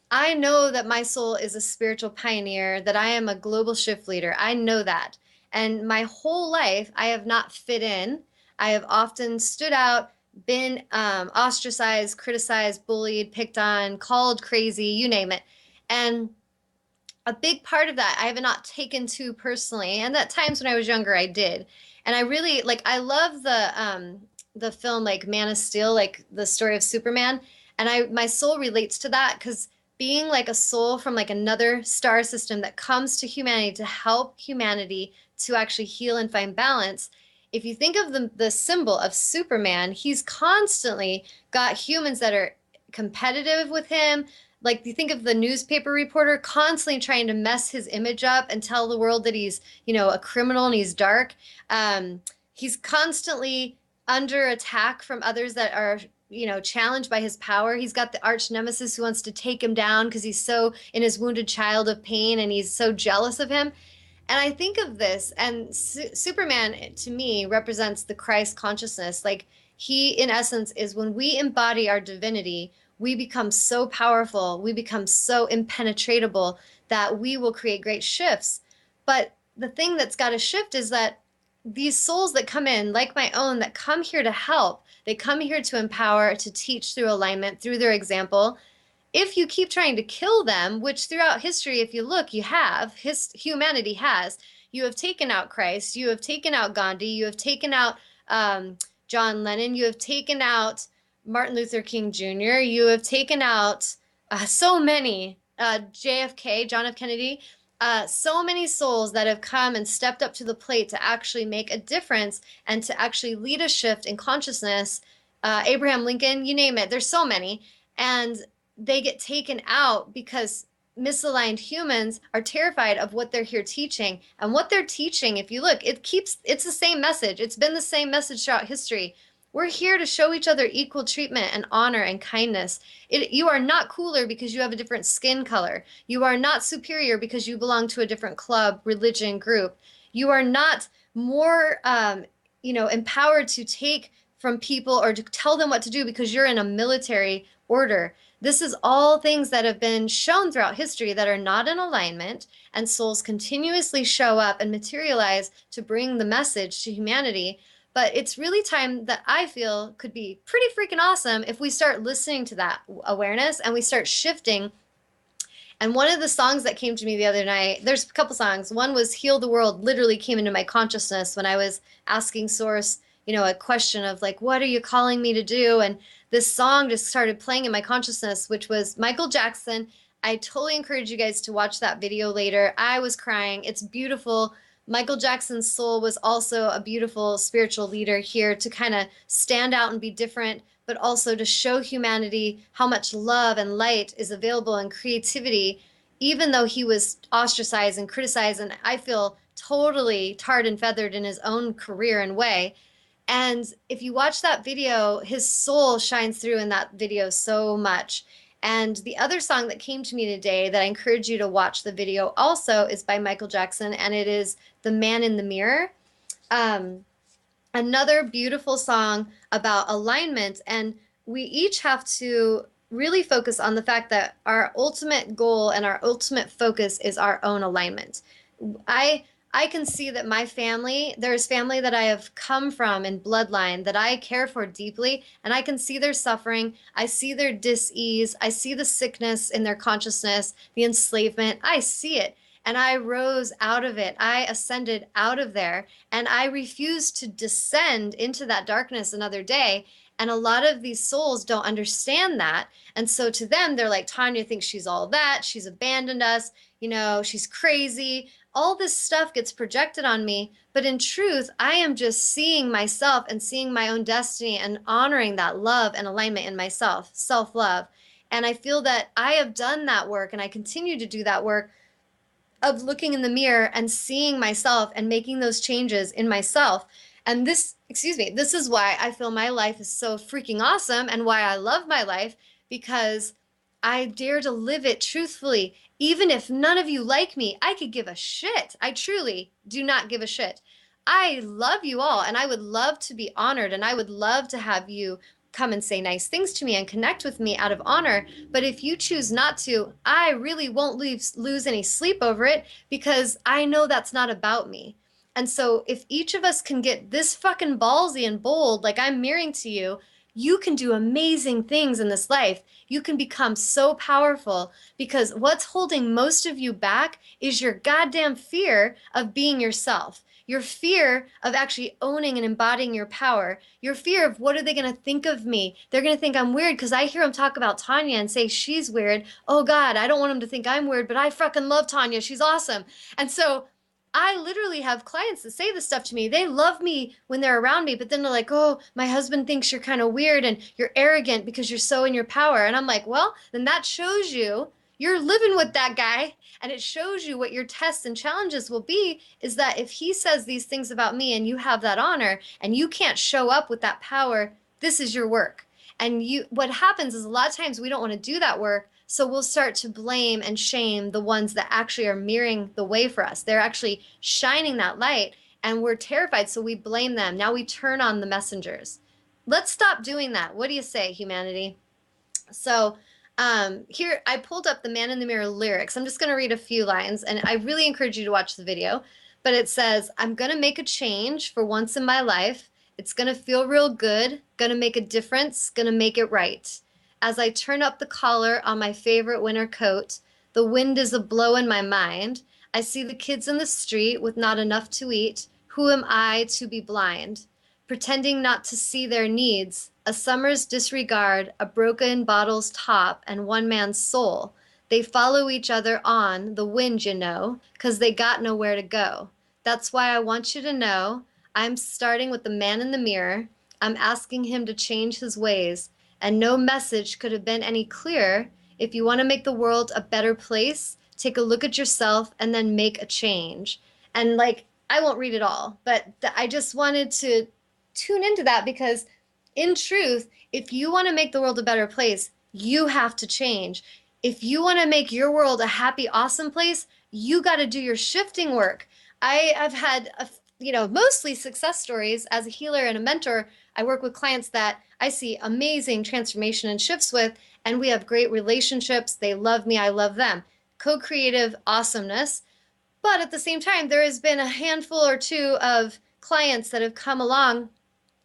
I know that my soul is a spiritual pioneer, that I am a global shift leader. I know that. And my whole life, I have not fit in. I have often stood out, been ostracized, criticized, bullied, picked on, called crazy, you name it. And a big part of that I have not taken to personally. And at times when I was younger, I did. And I really like, I love the film like Man of Steel, like the story of Superman. And my soul relates to that because being like a soul from like another star system that comes to humanity to help humanity to actually heal and find balance. If you think of the symbol of Superman, he's constantly got humans that are competitive with him. Like you think of the newspaper reporter constantly trying to mess his image up and tell the world that he's, a criminal and he's dark. He's constantly under attack from others that are, challenged by his power. He's got the arch nemesis who wants to take him down because he's so in his wounded child of pain and he's so jealous of him. And I think of this, and Superman to me represents the Christ consciousness. Like he, in essence, is when we embody our divinity, we become so powerful, we become so impenetrable that we will create great shifts. But the thing that's got to shift is that these souls that come in, like my own, that come here to help, they come here to empower, to teach through alignment, through their example. If you keep trying to kill them, which throughout history, if you look, you have, humanity has, you have taken out Christ, you have taken out Gandhi, you have taken out John Lennon, you have taken out Martin Luther King Jr., you have taken out so many, JFK, John F. Kennedy, so many souls that have come and stepped up to the plate to actually make a difference and to actually lead a shift in consciousness. Abraham Lincoln, you name it, there's so many. And they get taken out because misaligned humans are terrified of what they're here teaching. And what they're teaching, if you look, it's the same message. It's been the same message throughout history. We're here to show each other equal treatment and honor and kindness. You are not cooler because you have a different skin color. You are not superior because you belong to a different club, religion, group. You are not more, empowered to take from people or to tell them what to do because you're in a military order. This is all things that have been shown throughout history that are not in alignment, and souls continuously show up and materialize to bring the message to humanity. But it's really time that I feel could be pretty freaking awesome if we start listening to that awareness and we start shifting. And one of the songs that came to me the other night, there's a couple songs. One was Heal the World, literally came into my consciousness when I was asking Source, a question of like, what are you calling me to do? And this song just started playing in my consciousness, which was Michael Jackson. I totally encourage you guys to watch that video later. I was crying. It's beautiful. Michael Jackson's soul was also a beautiful spiritual leader here to kind of stand out and be different, but also to show humanity how much love and light is available and creativity, even though he was ostracized and criticized. And I feel totally tarred and feathered in his own career and way. And if you watch that video, his soul shines through in that video so much. And the other song that came to me today that I encourage you to watch the video also is by Michael Jackson, and it is The Man in the Mirror. Um, Another beautiful song about alignment. And we each have to really focus on the fact that our ultimate goal and our ultimate focus is our own alignment. I I can see that my family, there's family that I have come from in bloodline that I care for deeply, and I can see their suffering. I see their dis-ease. I see the sickness in their consciousness, the enslavement. I see it. And I rose out of it. I ascended out of there, and I refuse to descend into that darkness another day. And a lot of these souls don't understand that. And so to them, they're like, Tanya thinks she's all that. She's abandoned us. She's crazy. All this stuff gets projected on me. But in truth, I am just seeing myself and seeing my own destiny and honoring that love and alignment in myself, self love. And I feel that I have done that work and I continue to do that work of looking in the mirror and seeing myself and making those changes in myself. And this is why I feel my life is so freaking awesome and why I love my life, because I dare to live it truthfully. Even if none of you like me, I could give a shit. I truly do not give a shit. I love you all and I would love to be honored and I would love to have you come and say nice things to me and connect with me out of honor. But if you choose not to, I really won't lose any sleep over it because I know that's not about me. And so if each of us can get this fucking ballsy and bold, like I'm mirroring to you, you can do amazing things in this life. You can become so powerful because what's holding most of you back is your goddamn fear of being yourself. Your fear of actually owning and embodying your power. Your fear of what are they going to think of me? They're going to think I'm weird because I hear them talk about Tanya and say she's weird. Oh God, I don't want them to think I'm weird, but I fucking love Tanya. She's awesome. And so I literally have clients that say this stuff to me. They love me when they're around me, but then they're like, oh, my husband thinks you're kind of weird and you're arrogant because you're so in your power. And I'm like, well, then that shows you're living with that guy. And it shows you what your tests and challenges will be is that if he says these things about me and you have that honor and you can't show up with that power, this is your work. And what happens is a lot of times we don't want to do that work. So we'll start to blame and shame the ones that actually are mirroring the way for us. They're actually shining that light and we're terrified. So we blame them. Now we turn on the messengers. Let's stop doing that. What do you say, humanity? So here I pulled up the Man in the Mirror lyrics. I'm just going to read a few lines and I really encourage you to watch the video. But it says, I'm going to make a change for once in my life. It's going to feel real good, going to make a difference, going to make it right. As I turn up the collar on my favorite winter coat, the wind is a blow in my mind. I see the kids in the street with not enough to eat. Who am I to be blind? Pretending not to see their needs, a summer's disregard, a broken bottle's top, and one man's soul. They follow each other on, the wind, 'cause they got nowhere to go. That's why I want you to know I'm starting with the man in the mirror. I'm asking him to change his ways, and no message could have been any clearer. If you want to make the world a better place, take a look at yourself and then make a change. And like, I won't read it all, but I just wanted to tune into that because in truth, if you want to make the world a better place, you have to change. If you want to make your world a happy, awesome place, you got to do your shifting work. I have had mostly success stories as a healer and a mentor. I work with clients that I see amazing transformation and shifts with, and we have great relationships. They love me, I love them. Co-creative awesomeness. But at the same time, there has been a handful or two of clients that have come along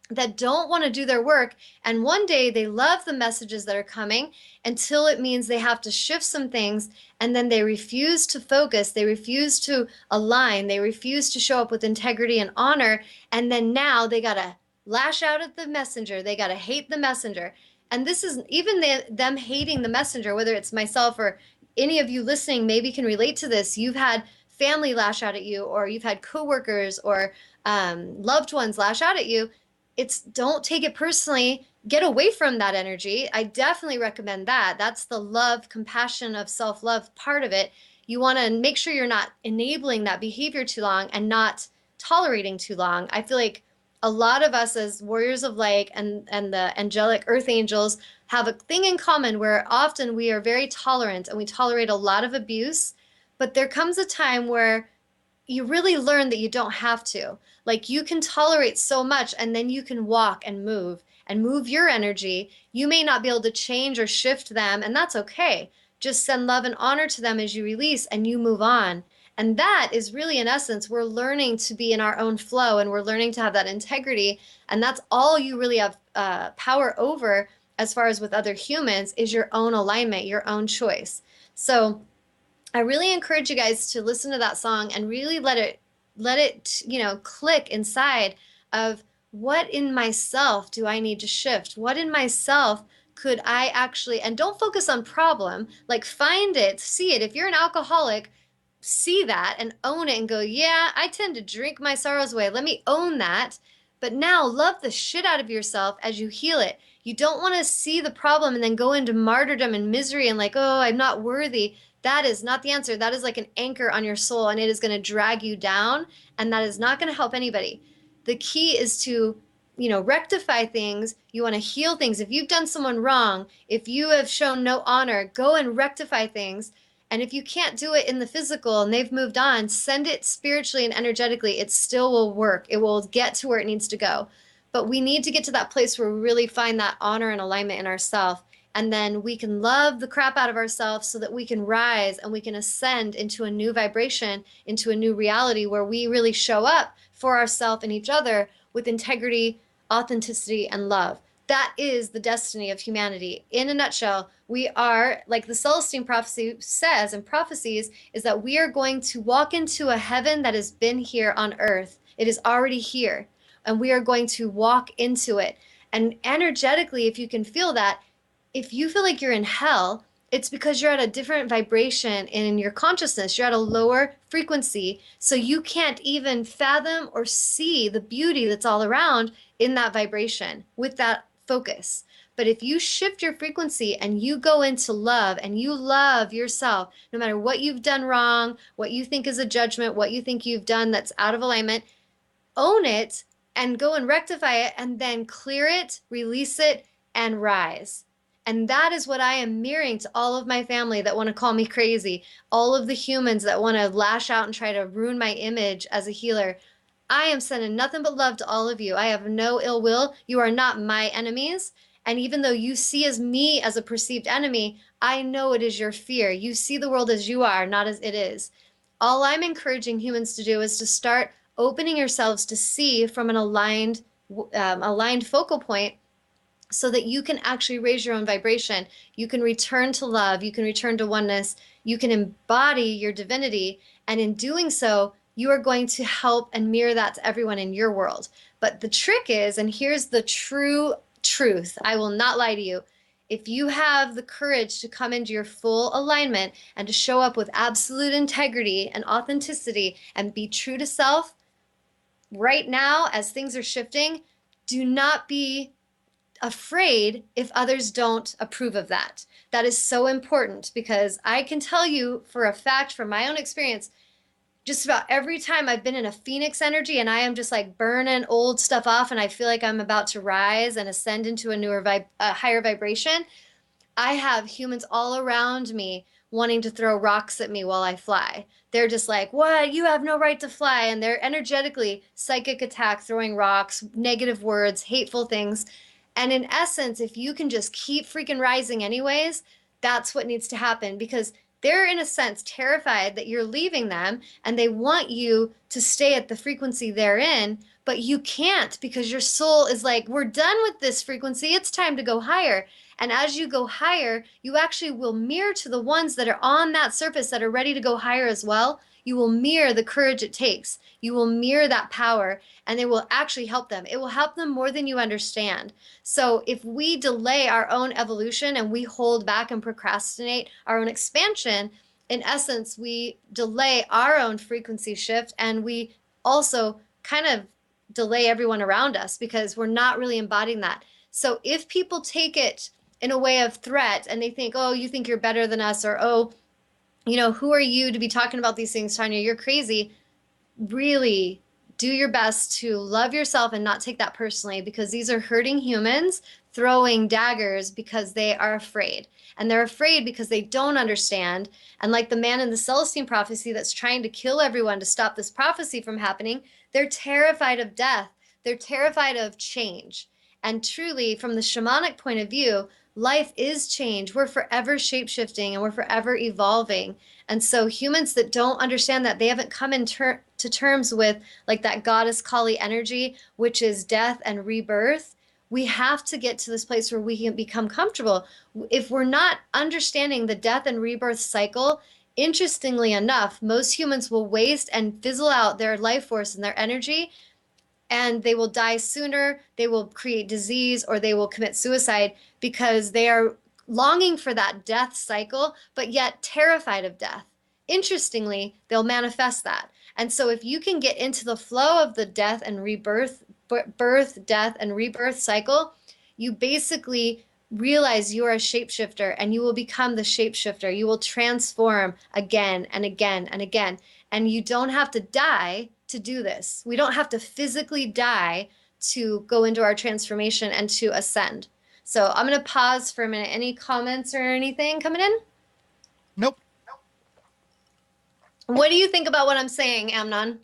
that don't want to do their work. And one day they love the messages that are coming until it means they have to shift some things. And then they refuse to focus. They refuse to align. They refuse to show up with integrity and honor. And then now they got to lash out at the messenger. They got to hate the messenger. And this is even them hating the messenger, whether it's myself or any of you listening, maybe can relate to this. You've had family lash out at you, or you've had coworkers or loved ones lash out at you. It's don't take it personally. Get away from that energy. I definitely recommend that. That's the love, compassion of self-love part of it. You want to make sure you're not enabling that behavior too long and not tolerating too long. I feel like a lot of us as warriors of light and the angelic earth angels have a thing in common where often we are very tolerant and we tolerate a lot of abuse, but there comes a time where you really learn that you don't have to. Like you can tolerate so much and then you can walk and move your energy. You may not be able to change or shift them, and that's okay. Just send love and honor to them as you release and you move on. And that is really, in essence, we're learning to be in our own flow and we're learning to have that integrity. And that's all you really have power over as far as with other humans is your own alignment, your own choice. So, I really encourage you guys to listen to that song and really let it click inside of what in myself do I need to shift? What in myself could I actually, and don't focus on problem, like find it, see it. If you're an alcoholic, see that and own it and go, yeah, I tend to drink my sorrows away. Let me own that. But now love the shit out of yourself as you heal it. You don't want to see the problem and then go into martyrdom and misery and like, oh, I'm not worthy. That is not the answer. That is like an anchor on your soul and it is going to drag you down and that is not going to help anybody. The key is to, rectify things. You want to heal things. If you've done someone wrong, if you have shown no honor, go and rectify things. And if you can't do it in the physical and they've moved on, send it spiritually and energetically. It still will work. It will get to where it needs to go. But we need to get to that place where we really find that honor and alignment in ourselves. And then we can love the crap out of ourselves so that we can rise and we can ascend into a new vibration, into a new reality where we really show up for ourselves and each other with integrity, authenticity, and love. That is the destiny of humanity. In a nutshell, we are, like the Celestine prophecy says and prophecies, is that we are going to walk into a heaven that has been here on earth. It is already here. And we are going to walk into it. And energetically, if you can feel that, if you feel like you're in hell, it's because you're at a different vibration in your consciousness. You're at a lower frequency. So you can't even fathom or see the beauty that's all around in that vibration with that focus. But if you shift your frequency and you go into love and you love yourself, no matter what you've done wrong, what you think is a judgment, what you think you've done that's out of alignment, own it and go and rectify it and then clear it, release it, and rise. And that is what I am mirroring to all of my family that want to call me crazy, all of the humans that want to lash out and try to ruin my image as a healer. I am sending nothing but love to all of you. I have no ill will. You are not my enemies. And even though you see as me as a perceived enemy, I know it is your fear. You see the world as you are, not as it is. All I'm encouraging humans to do is to start opening yourselves to see from an aligned focal point so that you can actually raise your own vibration. You can return to love. You can return to oneness. You can embody your divinity. And in doing so, you are going to help and mirror that to everyone in your world. But the trick is, and here's the true truth, I will not lie to you. If you have the courage to come into your full alignment and to show up with absolute integrity and authenticity and be true to self right now as things are shifting, do not be afraid if others don't approve of that. That is so important because I can tell you for a fact from my own experience, just about every time I've been in a phoenix energy and I am just like burning old stuff off and I feel like I'm about to rise and ascend into a higher vibration, I have humans all around me wanting to throw rocks at me while I fly. They're just like, what? You have no right to fly. And they're energetically psychic attack, throwing rocks, negative words, hateful things. And in essence, if you can just keep freaking rising anyways, that's what needs to happen because they're in a sense terrified that you're leaving them and they want you to stay at the frequency they're in, but you can't because your soul is like, we're done with this frequency. It's time to go higher. And as you go higher, you actually will mirror to the ones that are on that surface that are ready to go higher as well. You will mirror the courage it takes. You will mirror that power and it will actually help them. It will help them more than you understand. So if we delay our own evolution and we hold back and procrastinate our own expansion, in essence, we delay our own frequency shift and we also kind of delay everyone around us because we're not really embodying that. So if people take it in a way of threat and they think, oh, you think you're better than us, or oh, who are you to be talking about these things, Tawnya? You're crazy. Really do your best to love yourself and not take that personally because these are hurting humans throwing daggers because they are afraid. And they're afraid because they don't understand. And like the man in the Celestine prophecy that's trying to kill everyone to stop this prophecy from happening, they're terrified of death. They're terrified of change. And truly, from the shamanic point of view, life is change. We're forever shapeshifting and we're forever evolving. And so humans that don't understand that, they haven't come to terms with like that goddess Kali energy, which is death and rebirth. We have to get to this place where we can become comfortable. If we're not understanding the death and rebirth cycle, interestingly enough, most humans will waste and fizzle out their life force and their energy, and they will die sooner, they will create disease, or they will commit suicide because they are longing for that death cycle, but yet terrified of death. Interestingly, they'll manifest that. And so if you can get into the flow of the death and rebirth, birth, death, and rebirth cycle, you basically realize you are a shapeshifter and you will become the shapeshifter. You will transform again and again and again. And you don't have to die to do this. We don't have to physically die to go into our transformation and to ascend. So I'm going to pause for a minute. Any comments or anything coming in? Nope. What do you think about what I'm saying, Amnon?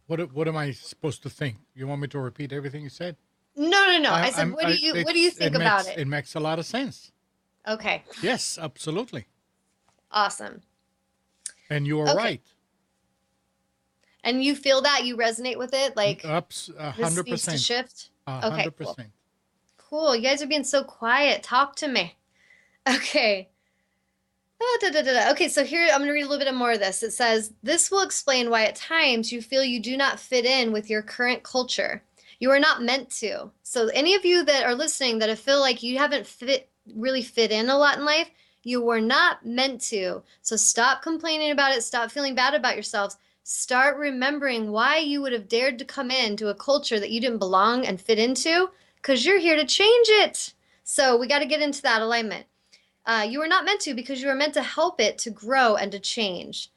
What am I supposed to think? You want me to repeat everything you said? No, no, no. I said, what do you think about it? It makes a lot of sense. Okay. Yes, absolutely. Awesome. And you are Okay. right. And you feel that you resonate with it, like Ups, this needs to 100%. shift. Okay, cool. 100%. Cool. You guys are being so quiet. Talk to me. Okay. Oh, da, da, da, da. Okay, so here I'm going to read a little bit more of this. It says, this will explain why at times you feel you do not fit in with your current culture. You are not meant to. So any of you that are listening that feel like you haven't really fit in a lot in life, you were not meant to. So stop complaining about it. Stop feeling bad about yourselves. Start remembering why you would have dared to come into a culture that you didn't belong and fit into, because you're here to change it. So we got to get into that alignment. You were not meant to, because you were meant to help it to grow and to change.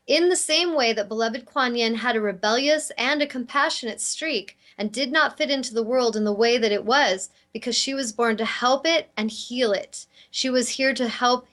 In the same way that beloved Kuan Yin had a rebellious and a compassionate streak and did not fit into the world in the way that it was, because she was born to help it and heal it. She was here to help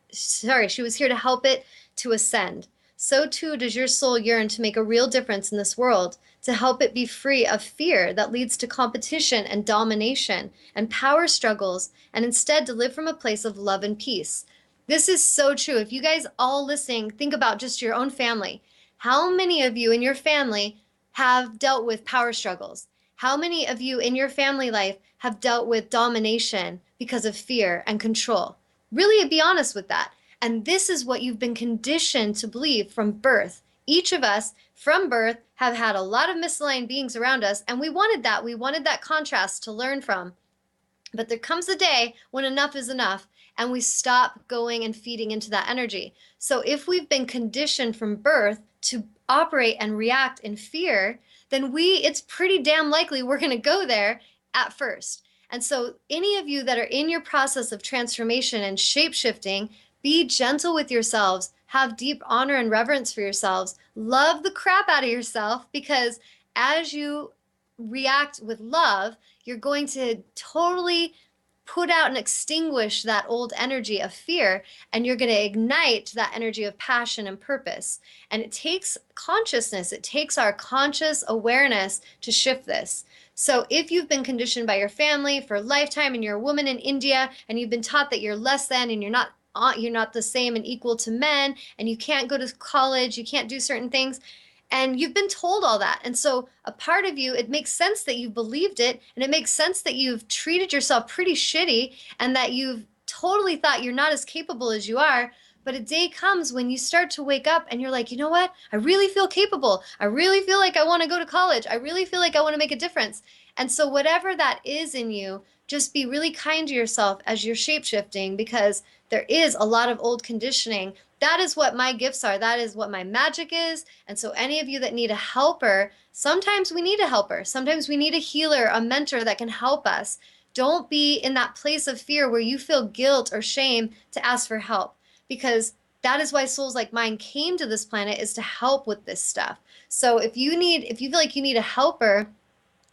it to ascend. So too does your soul yearn to make a real difference in this world, to help it be free of fear that leads to competition and domination and power struggles, and instead to live from a place of love and peace. This is so true. If you guys all listening, think about just your own family. How many of you in your family have dealt with power struggles? How many of you in your family life have dealt with domination because of fear and control? Really be honest with that. And this is what you've been conditioned to believe from birth. Each of us from birth have had a lot of misaligned beings around us, and we wanted that. We wanted that contrast to learn from. But there comes a day when enough is enough, and we stop going and feeding into that energy. So if we've been conditioned from birth to operate and react in fear, then it's pretty damn likely we're going to go there at first. And so any of you that are in your process of transformation and shape-shifting, be gentle with yourselves, have deep honor and reverence for yourselves, love the crap out of yourself, because as you react with love, you're going to totally put out and extinguish that old energy of fear, and you're going to ignite that energy of passion and purpose. And it takes consciousness, it takes our conscious awareness to shift this. So if you've been conditioned by your family for a lifetime and you're a woman in India and you've been taught that you're less than and you're not the same and equal to men, and you can't go to college, you can't do certain things, and you've been told all that. And so a part of you, it makes sense that you've believed it, and it makes sense that you've treated yourself pretty shitty and that you've totally thought you're not as capable as you are. But a day comes when you start to wake up and you're like, you know what? I really feel capable. I really feel like I want to go to college. I really feel like I want to make a difference. And so whatever that is in you, just be really kind to yourself as you're shape-shifting, because there is a lot of old conditioning. That is what my gifts are. That is what my magic is. And so any of you that need a helper, sometimes we need a helper. Sometimes we need a healer, a mentor that can help us. Don't be in that place of fear where you feel guilt or shame to ask for help, because that is why souls like mine came to this planet, is to help with this stuff. So if you feel like you need a helper,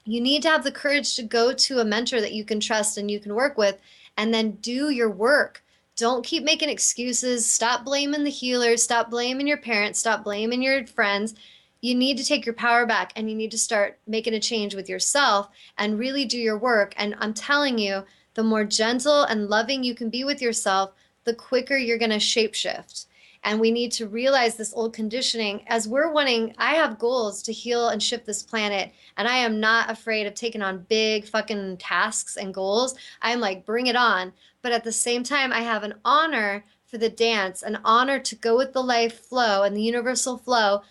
You need to have the courage to go to a mentor that you can trust and you can work with, and then do your work. Don't keep making excuses. Stop blaming the healers. Stop blaming your parents. Stop blaming your friends. You need to take your power back and you need to start making a change with yourself and really do your work. And I'm telling you, the more gentle and loving you can be with yourself, the quicker you're going to shapeshift. And we need to realize this old conditioning as we're wanting. I have goals to heal and shift this planet, and I am not afraid of taking on big fucking tasks and goals. I'm like, bring it on. But at the same time, I have an honor for the dance, an honor to go with the life flow and the universal flow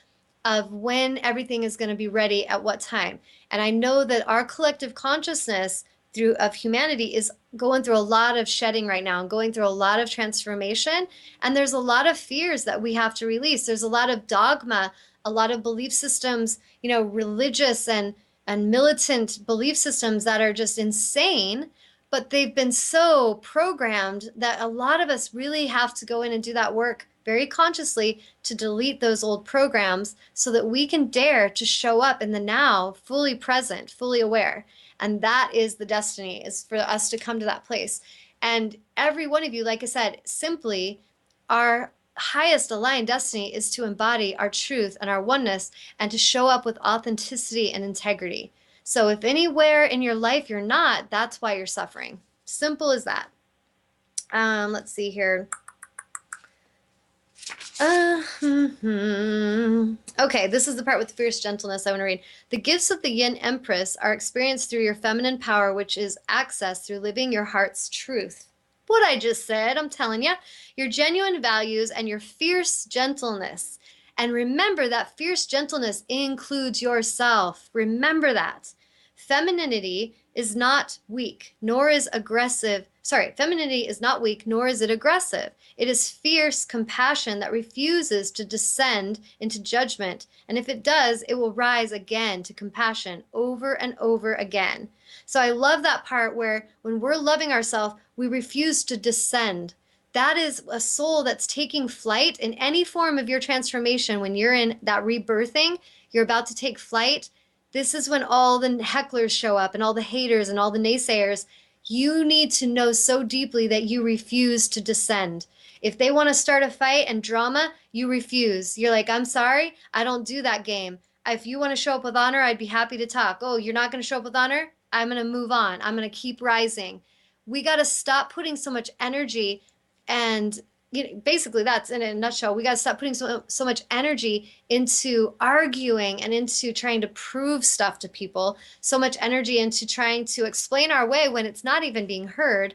of when everything is going to be ready at what time. And I know that our collective consciousness through of humanity is going through a lot of shedding right now and going through a lot of transformation, and there's a lot of fears that we have to release. There's a lot of dogma, a lot of belief systems, religious and militant belief systems that are just insane, but they've been so programmed that a lot of us really have to go in and do that work very consciously to delete those old programs so that we can dare to show up in the now, fully present, fully aware. And that is the destiny, is for us to come to that place. And every one of you, like I said, simply our highest aligned destiny is to embody our truth and our oneness and to show up with authenticity and integrity. So if anywhere in your life you're not, that's why you're suffering. Simple as that. Let's see here. Okay, this is the part with fierce gentleness I want to read. The gifts of the Yin Empress are experienced through your feminine power, which is accessed through living your heart's truth. What I just said, I'm telling you, your genuine values and your fierce gentleness. And remember that fierce gentleness includes yourself. Remember that. Femininity is not weak, nor is aggressive. Sorry, femininity is not weak, nor is it aggressive. It is fierce compassion that refuses to descend into judgment. And if it does, it will rise again to compassion over and over again. So I love that part where when we're loving ourselves, we refuse to descend. That is a soul that's taking flight in any form of your transformation. When you're in that rebirthing, you're about to take flight. This is when all the hecklers show up and all the haters and all the naysayers. You need to know so deeply that you refuse to descend. If they want to start a fight and drama, you refuse. You're like, I'm sorry, I don't do that game. If you want to show up with honor, I'd be happy to talk. Oh, you're not going to show up with honor? I'm going to move on. I'm going to keep rising. We got to stop putting so much energy and basically that's in a nutshell. We got to stop putting so much energy into arguing and into trying to prove stuff to people, so much energy into trying to explain our way when it's not even being heard.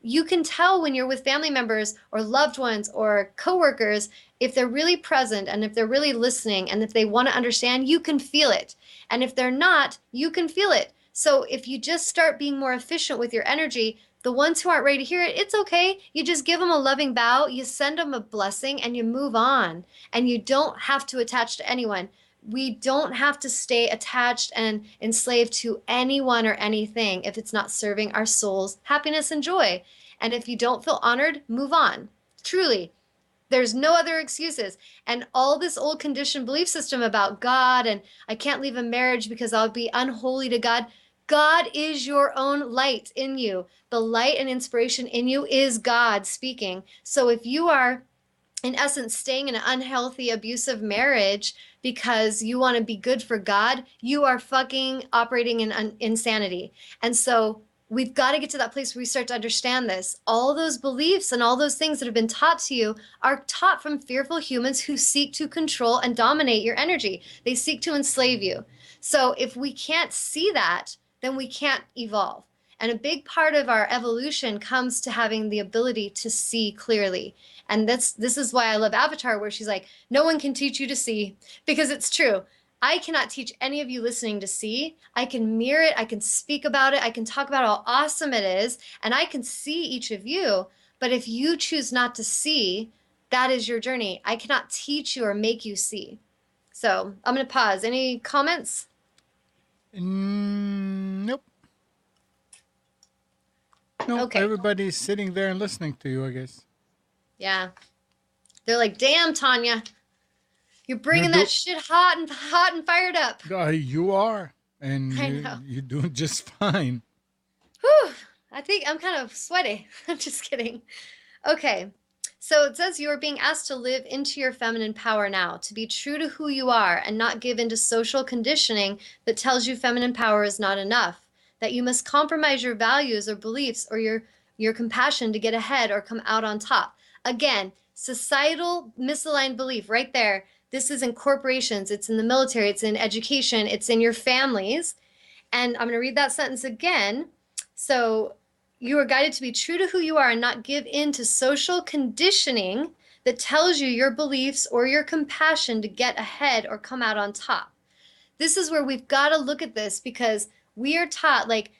You can tell when you're with family members or loved ones or coworkers if they're really present and if they're really listening and if they want to understand. You can feel it. And if they're not, you can feel it. So if you just start being more efficient with your energy, the ones who aren't ready to hear it, it's okay. You just give them a loving bow, you send them a blessing, and you move on. And you don't have to attach to anyone. We don't have to stay attached and enslaved to anyone or anything if it's not serving our soul's happiness and joy. And if you don't feel honored, move on. Truly, there's no other excuses. And all this old conditioned belief system about God and I can't leave a marriage because I'll be unholy to God. God is your own light in you. The light and inspiration in you is God speaking. So if you are, in essence, staying in an unhealthy, abusive marriage because you want to be good for God, you are fucking operating in insanity. And so we've got to get to that place where we start to understand this. All those beliefs and all those things that have been taught to you are taught from fearful humans who seek to control and dominate your energy. They seek to enslave you. So if we can't see that, then we can't evolve. And a big part of our evolution comes to having the ability to see clearly. And this is why I love Avatar, where she's like, no one can teach you to see, because it's true. I cannot teach any of you listening to see. I can mirror it. I can speak about it. I can talk about how awesome it is. And I can see each of you. But if you choose not to see, that is your journey. I cannot teach you or make you see. So I'm going to pause. Any comments? Nope. No, Okay. everybody's sitting there and listening to you, I guess. Yeah. They're like, damn, Tawnya, you're You bringing do. that shit hot and fired up. You are. and I know. you're doing just fine. Whew, I think I'm kind of sweaty. I'm just kidding. Okay. So it says you are being asked to live into your feminine power now, to be true to who you are and not give in to social conditioning that tells you feminine power is not enough, that you must compromise your values or beliefs or your compassion to get ahead or come out on top. Again, societal misaligned belief right there. This is in corporations, it's in the military, it's in education, it's in your families. And I'm going to read that sentence again. So, you are guided to be true to who you are and not give in to social conditioning that tells you your beliefs or your compassion to get ahead or come out on top. This is where we've got to look at this because we are taught, like,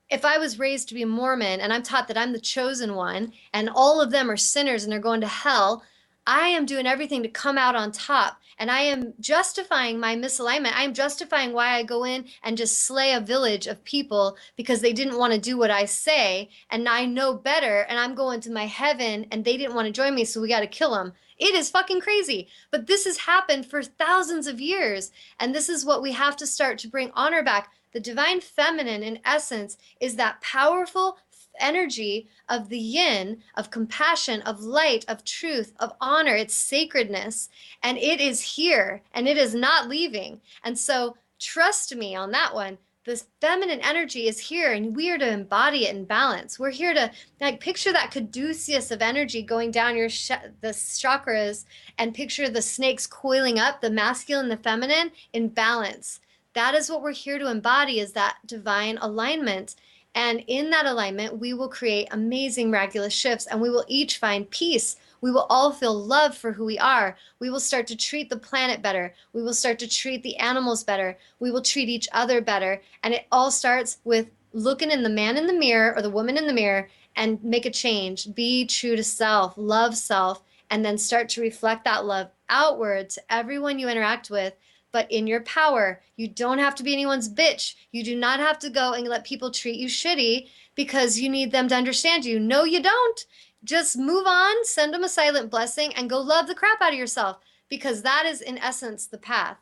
if I was raised to be a Mormon and I'm taught that I'm the chosen one and all of them are sinners and they're going to hell, I am doing everything to come out on top. And I am justifying my misalignment. I am justifying why I go in and just slay a village of people because they didn't want to do what I say. And I know better and I'm going to my heaven and they didn't want to join me. So we got to kill them. It is fucking crazy. But this has happened for thousands of years. And this is what we have to start to bring honor back. The divine feminine, in essence, is that powerful energy of the yin, of compassion, of light, of truth, of honor, its sacredness. And it is here and it is not leaving. And so trust me on that one. This feminine energy is here and we are to embody it in balance. We're here to like picture that caduceus of energy going down the chakras and picture the snakes coiling up, the masculine, the feminine in balance. That is what we're here to embody is that divine alignment. And in that alignment, we will create amazing, miraculous shifts and we will each find peace. We will all feel love for who we are. We will start to treat the planet better. We will start to treat the animals better. We will treat each other better. And it all starts with looking in the man in the mirror or the woman in the mirror and make a change. Be true to self, and then start to reflect that love outward to everyone you interact with but in your power. You don't have to be anyone's bitch. You do not have to go and let people treat you shitty because you need them to understand you. No, you don't. Just move on, send them a silent blessing, and go love the crap out of yourself because that is, in essence, the path.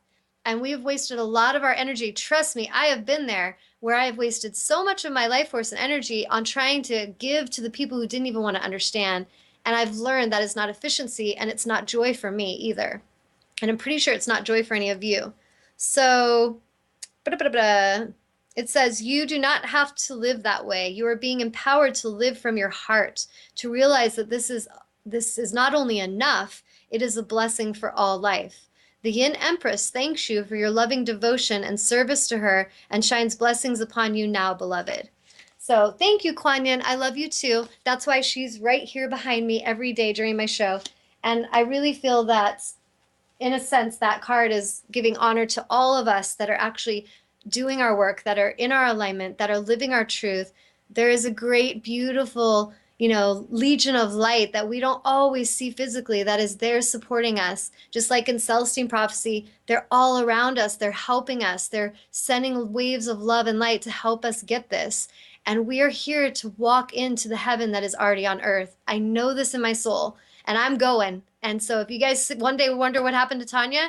And we have wasted a lot of our energy. Trust me, I have been there where I have wasted so much of my life force and energy on trying to give to the people who didn't even want to understand. And I've learned that is not efficiency and it's not joy for me either. And I'm pretty sure it's not joy for any of you. So, it says, you do not have to live that way. You are being empowered to live from your heart, to realize that this is not only enough, it is a blessing for all life. The Yin Empress thanks you for your loving devotion and service to her and shines blessings upon you now, beloved. So thank you, Kuan Yin. I love you too. That's why she's right here behind me every day during my show. And I really feel that in a sense, that card is giving honor to all of us that are actually doing our work, that are in our alignment, that are living our truth. There is a great, beautiful, legion of light that we don't always see physically that is there supporting us. Just like in Celestine prophecy, they're all around us. They're helping us. They're sending waves of love and light to help us get this. And we are here to walk into the heaven that is already on earth. I know this in my soul and I'm going. And so if you guys one day wonder what happened to Tawnya,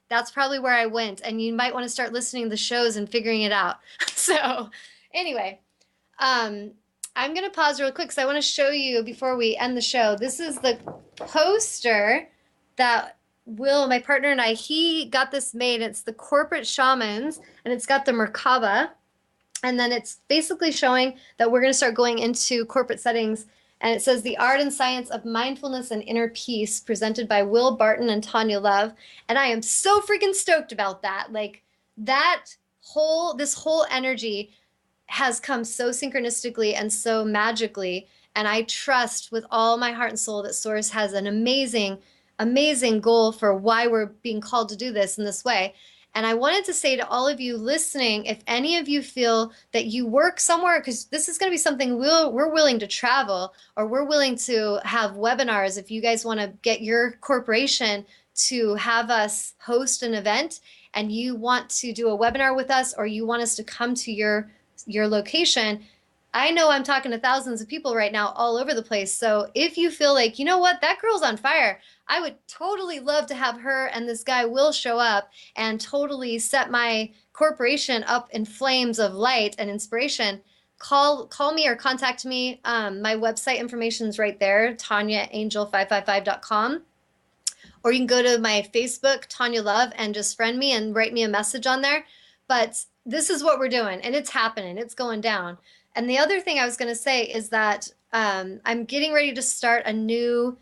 that's probably where I went. And you might want to start listening to the shows and figuring it out. So anyway, I'm going to pause real quick because I want to show you before we end the show. This is the poster that Will, my partner, and he got this made. It's the corporate shamans and it's got the Merkaba. And then it's basically showing that we're going to start going into corporate settings. And it says the art and science of mindfulness and inner peace presented by Will Barton and Tawnya Love. And I am so freaking stoked about that. Like this whole energy has come so synchronistically and so magically. And I trust with all my heart and soul that Source has an amazing, amazing goal for why we're being called to do this in this way. And I wanted to say to all of you listening, if any of you feel that you work somewhere, because this is going to be something we're willing to travel or we're willing to have webinars. If you guys want to get your corporation to have us host an event and you want to do a webinar with us or you want us to come to your location, I know I'm talking to thousands of people right now all over the place. So if you feel like, you know what, that girl's on fire, I would totally love to have her and this guy Will show up and totally set my corporation up in flames of light and inspiration. Call me or contact me. My website information is right there, TanyaAngel555.com. Or you can go to my Facebook, Tanya Love, and just friend me and write me a message on there. But this is what we're doing, and it's happening. It's going down. And the other thing I was going to say is that I'm getting ready to start a new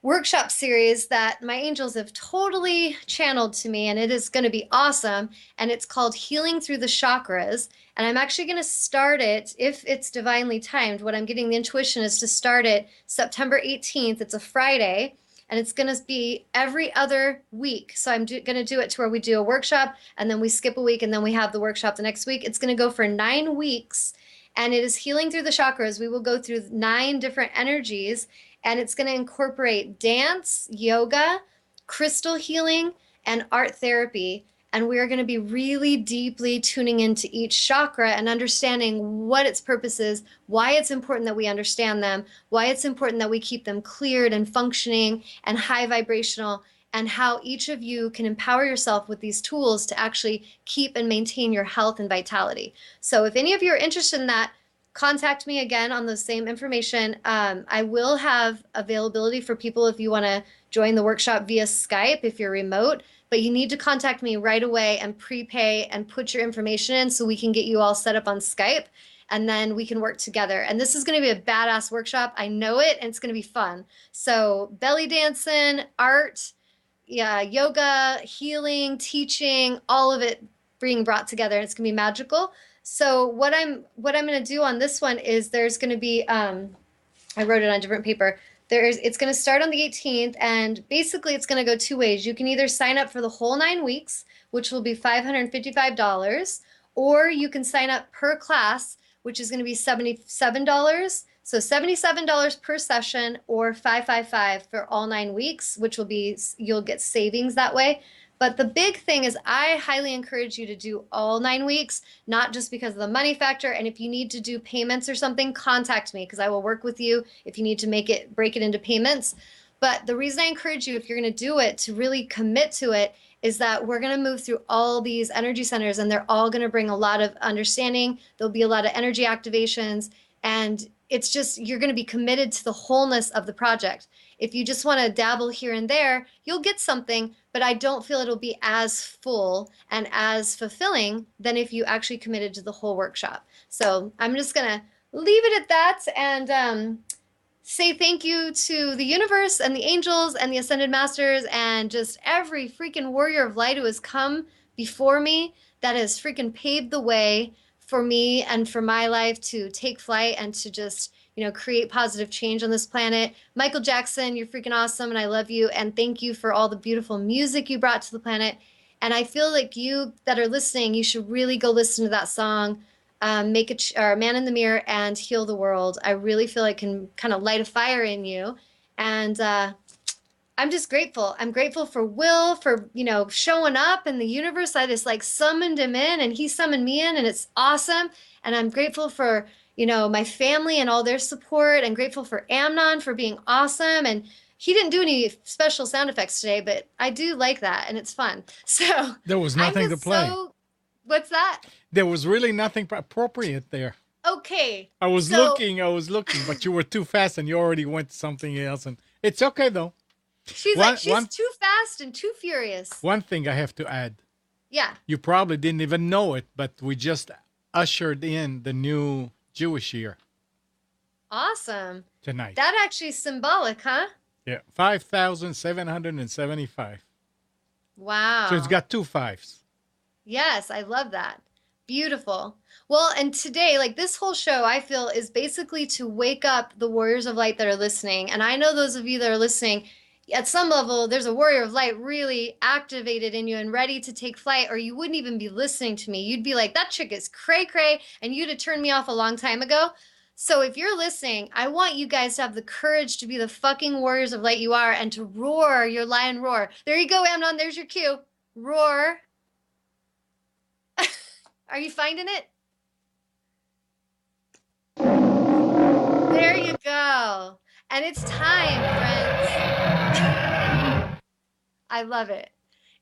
workshop series that my angels have totally channeled to me, and it is going to be awesome. And it's called Healing Through the Chakras. And I'm actually going to start it, if it's divinely timed. What I'm getting the intuition is to start it September 18th. It's a Friday. And it's going to be every other week. So I'm going to do it to where we do a workshop and then we skip a week and then we have the workshop the next week. It's going to go for 9 weeks and it is healing through the chakras. We will go through 9 different energies and it's going to incorporate dance, yoga, crystal healing, and art therapy. And we are going to be really deeply tuning into each chakra and understanding what its purpose is, why it's important that we understand them, why it's important that we keep them cleared and functioning and high vibrational, and how each of you can empower yourself with these tools to actually keep and maintain your health and vitality. So if any of you are interested in that, contact me again on the same information. I will have availability for people if you want to join the workshop via Skype if you're remote, but you need to contact me right away and prepay and put your information in so we can get you all set up on Skype and then we can work together. And this is going to be a badass workshop. I know it, and it's going to be fun. So belly dancing, art, yeah, yoga, healing, teaching, all of it being brought together. It's going to be magical. So what I'm going to do on this one is there's going to be I wrote it on different paper. It's going to start on the 18th and basically it's going to go 2 ways. You can either sign up for the whole 9 weeks, which will be $555, or you can sign up per class, which is going to be $77. So $77 per session or 555 for all 9 weeks, which will be you'll get savings that way. But the big thing is I highly encourage you to do all 9 weeks, not just because of the money factor. And if you need to do payments or something, contact me because I will work with you if you need to break it into payments. But the reason I encourage you, if you're going to do it, to really commit to it is that we're going to move through all these energy centers and they're all going to bring a lot of understanding. There'll be a lot of energy activations and it's just you're going to be committed to the wholeness of the project. If you just want to dabble here and there, you'll get something, but I don't feel it'll be as full and as fulfilling than if you actually committed to the whole workshop. So I'm just going to leave it at that and say thank you to the universe and the angels and the ascended masters and just every freaking warrior of light who has come before me that has freaking paved the way for me and for my life to take flight and to just create positive change on this planet. Michael Jackson, you're freaking awesome and I love you and thank you for all the beautiful music you brought to the planet. And I feel like you that are listening, you should really go listen to that song, make it or Man in the Mirror and Heal the World. I really feel like can kind of light a fire in you. And I'm just grateful. I'm grateful for Will for, showing up in the universe. I just like summoned him in and he summoned me in and it's awesome. And I'm grateful for, my family and all their support. I'm grateful for Amnon for being awesome. And he didn't do any special sound effects today, but I do like that and it's fun. So There was I'm nothing to just play. what's that? There was really nothing appropriate there. Okay. I was looking, but you were too fast and you already went to something else. And it's okay though. She's too fast and too furious. One thing I have to add. Yeah. You probably didn't even know it, but we just ushered in the new Jewish year. Awesome. Tonight. That actually is symbolic, huh? Yeah, 5,775. Wow. So it's got 2 5s. Yes, I love that. Beautiful. Well, and today, like this whole show, I feel is basically to wake up the warriors of light that are listening. And I know those of you that are listening, at some level, there's a warrior of light really activated in you and ready to take flight, or you wouldn't even be listening to me. You'd be like, that chick is cray cray, and you'd have turned me off a long time ago. So if you're listening, I want you guys to have the courage to be the fucking warriors of light you are and to roar your lion roar. There you go, Amnon. There's your cue. Roar. Are you finding it? And it's time, friends. I love it.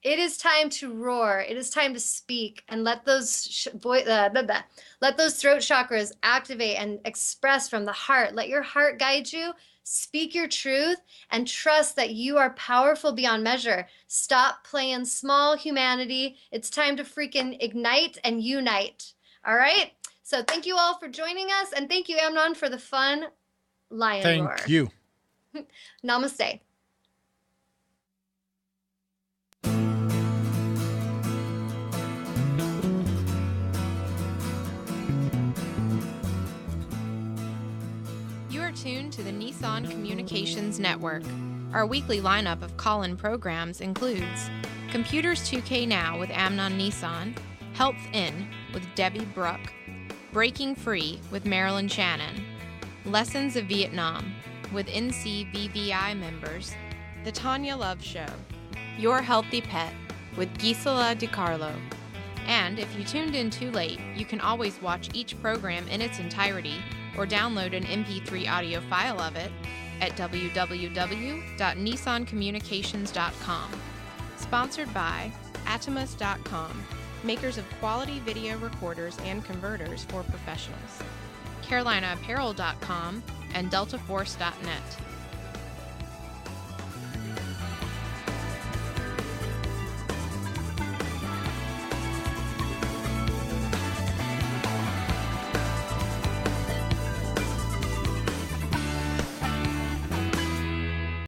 It is time to roar. It is time to speak and let those let those throat chakras activate and express from the heart. Let your heart guide you. Speak your truth and trust that you are powerful beyond measure. Stop playing small, humanity. It's time to freaking ignite and unite. All right? So thank you all for joining us, and thank you, Amnon, for the fun lion roar. Thank you. Namaste. You are tuned to the Nissan Communications Network. Our weekly lineup of call-in programs includes Computers 2K Now with Amnon Nissan, Health In with Debbie Bruck, Breaking Free with Marilyn Shannon, Lessons of Vietnam with NCVVI members, The Tawnya Love Show, Your Healthy Pet with Gisela DiCarlo. And if you tuned in too late, you can always watch each program in its entirety or download an MP3 audio file of it at www.nissancommunications.com. Sponsored by Atomus.com, makers of quality video recorders and converters for professionals, CarolinaApparel.com, and DeltaForce.net.